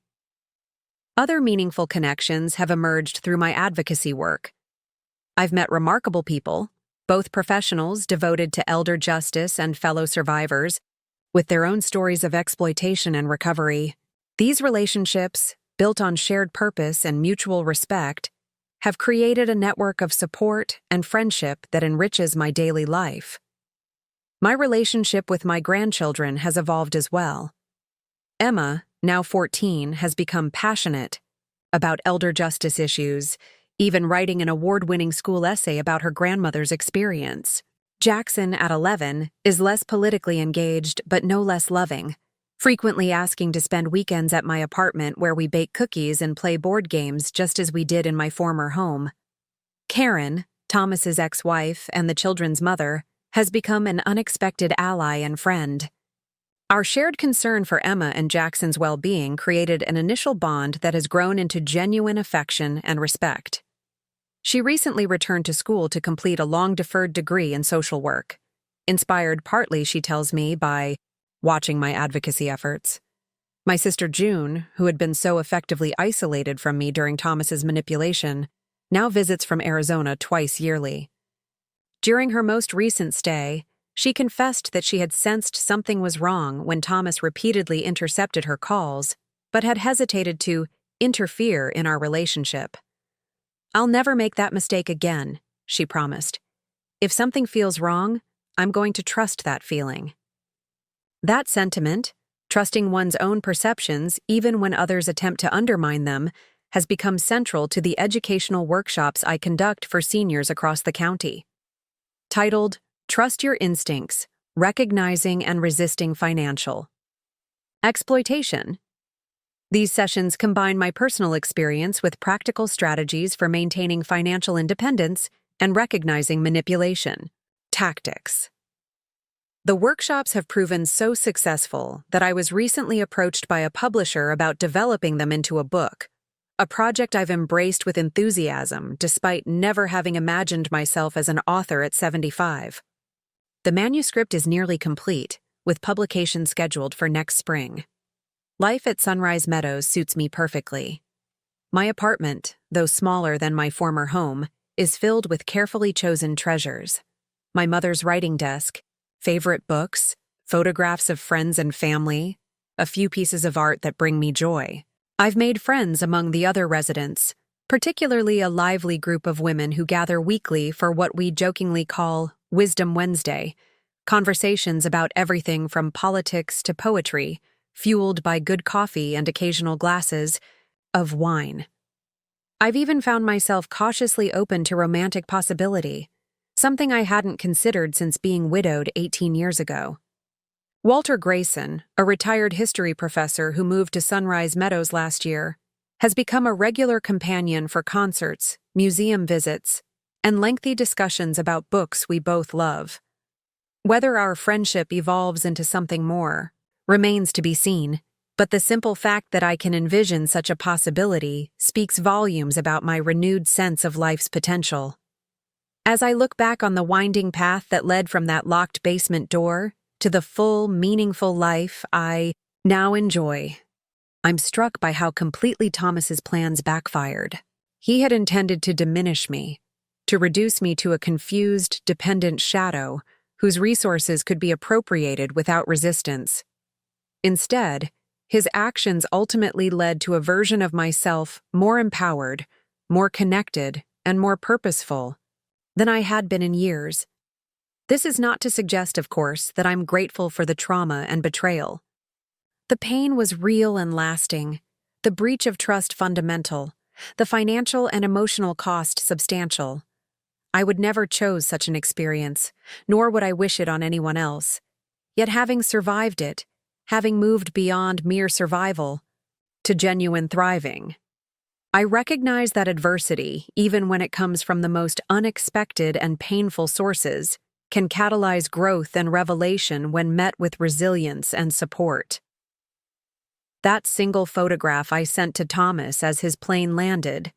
Other meaningful connections have emerged through my advocacy work. I've met remarkable people, both professionals devoted to elder justice and fellow survivors, with their own stories of exploitation and recovery. These relationships, built on shared purpose and mutual respect, have created a network of support and friendship that enriches my daily life. My relationship with my grandchildren has evolved as well. Emma, now 14, has become passionate about elder justice issues, even writing an award-winning school essay about her grandmother's experience. Jackson, at 11, is less politically engaged but no less loving, frequently asking to spend weekends at my apartment where we bake cookies and play board games just as we did in my former home. Karen, Thomas's ex-wife and the children's mother, has become an unexpected ally and friend. Our shared concern for Emma and Jackson's well-being created an initial bond that has grown into genuine affection and respect. She recently returned to school to complete a long-deferred degree in social work, inspired partly, she tells me, by watching my advocacy efforts. My sister June, who had been so effectively isolated from me during Thomas's manipulation, now visits from Arizona twice yearly. During her most recent stay, she confessed that she had sensed something was wrong when Thomas repeatedly intercepted her calls, but had hesitated to interfere in our relationship. "I'll never make that mistake again," she promised. "If something feels wrong, I'm going to trust that feeling." That sentiment, trusting one's own perceptions even when others attempt to undermine them, has become central to the educational workshops I conduct for seniors across the county. Titled, Trust Your Instincts, Recognizing and Resisting Financial Exploitation. These sessions combine my personal experience with practical strategies for maintaining financial independence and recognizing manipulation tactics. The workshops have proven so successful that I was recently approached by a publisher about developing them into a book, a project I've embraced with enthusiasm despite never having imagined myself as an author at 75. The manuscript is nearly complete, with publication scheduled for next spring. Life at Sunrise Meadows suits me perfectly. My apartment, though smaller than my former home, is filled with carefully chosen treasures. My mother's writing desk, favorite books, photographs of friends and family, a few pieces of art that bring me joy. I've made friends among the other residents, particularly a lively group of women who gather weekly for what we jokingly call Wisdom Wednesday, conversations about everything from politics to poetry, fueled by good coffee and occasional glasses of wine. I've even found myself cautiously open to romantic possibility, something I hadn't considered since being widowed 18 years ago. Walter Grayson, a retired history professor who moved to Sunrise Meadows last year, has become a regular companion for concerts, museum visits, and lengthy discussions about books we both love. Whether our friendship evolves into something more remains to be seen, but the simple fact that I can envision such a possibility speaks volumes about my renewed sense of life's potential. As I look back on the winding path that led from that locked basement door to the full, meaningful life I now enjoy, I'm struck by how completely Thomas's plans backfired. He had intended to diminish me, to reduce me to a confused, dependent shadow whose resources could be appropriated without resistance. Instead, his actions ultimately led to a version of myself more empowered, more connected, and more purposeful than I had been in years. This is not to suggest, of course, that I'm grateful for the trauma and betrayal. The pain was real and lasting, the breach of trust fundamental, the financial and emotional cost substantial. I would never choose such an experience, nor would I wish it on anyone else. Yet having survived it, having moved beyond mere survival to genuine thriving, I recognize that adversity, even when it comes from the most unexpected and painful sources, can catalyze growth and revelation when met with resilience and support. That single photograph I sent to Thomas as his plane landed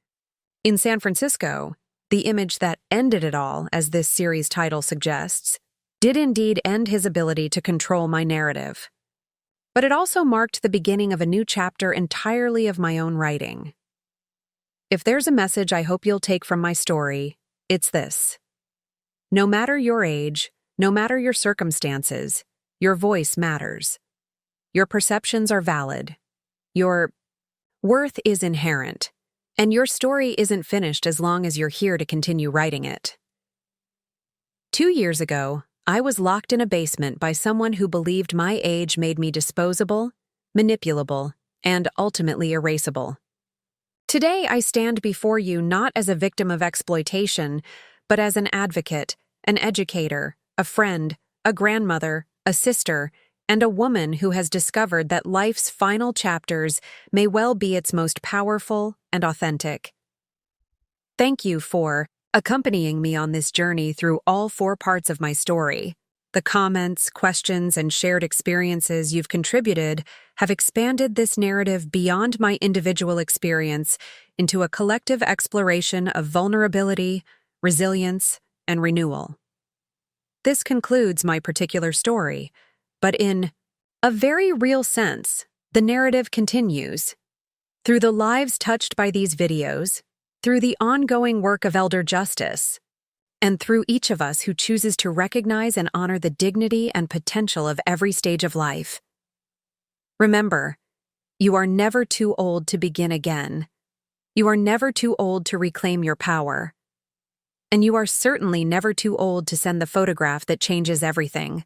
in San Francisco, the image that ended it all, as this series title suggests, did indeed end his ability to control my narrative. But it also marked the beginning of a new chapter entirely of my own writing. If there's a message I hope you'll take from my story, it's this. No matter your age, no matter your circumstances, your voice matters. Your perceptions are valid. Your worth is inherent, and your story isn't finished as long as you're here to continue writing it. 2 years ago, I was locked in a basement by someone who believed my age made me disposable, manipulable, and ultimately erasable. Today, I stand before you not as a victim of exploitation, but as an advocate, an educator, a friend, a grandmother, a sister, and a woman who has discovered that life's final chapters may well be its most powerful and authentic. Thank you for accompanying me on this journey through all 4 parts of my story. The comments, questions, and shared experiences you've contributed have expanded this narrative beyond my individual experience into a collective exploration of vulnerability, resilience, and renewal. This concludes my particular story, but in a very real sense, The narrative continues. Through the lives touched by these videos, through the ongoing work of elder justice, and through each of us who chooses to recognize and honor the dignity and potential of every stage of life. Remember, you are never too old to begin again. You are never too old to reclaim your power. And you are certainly never too old to send the photograph that changes everything.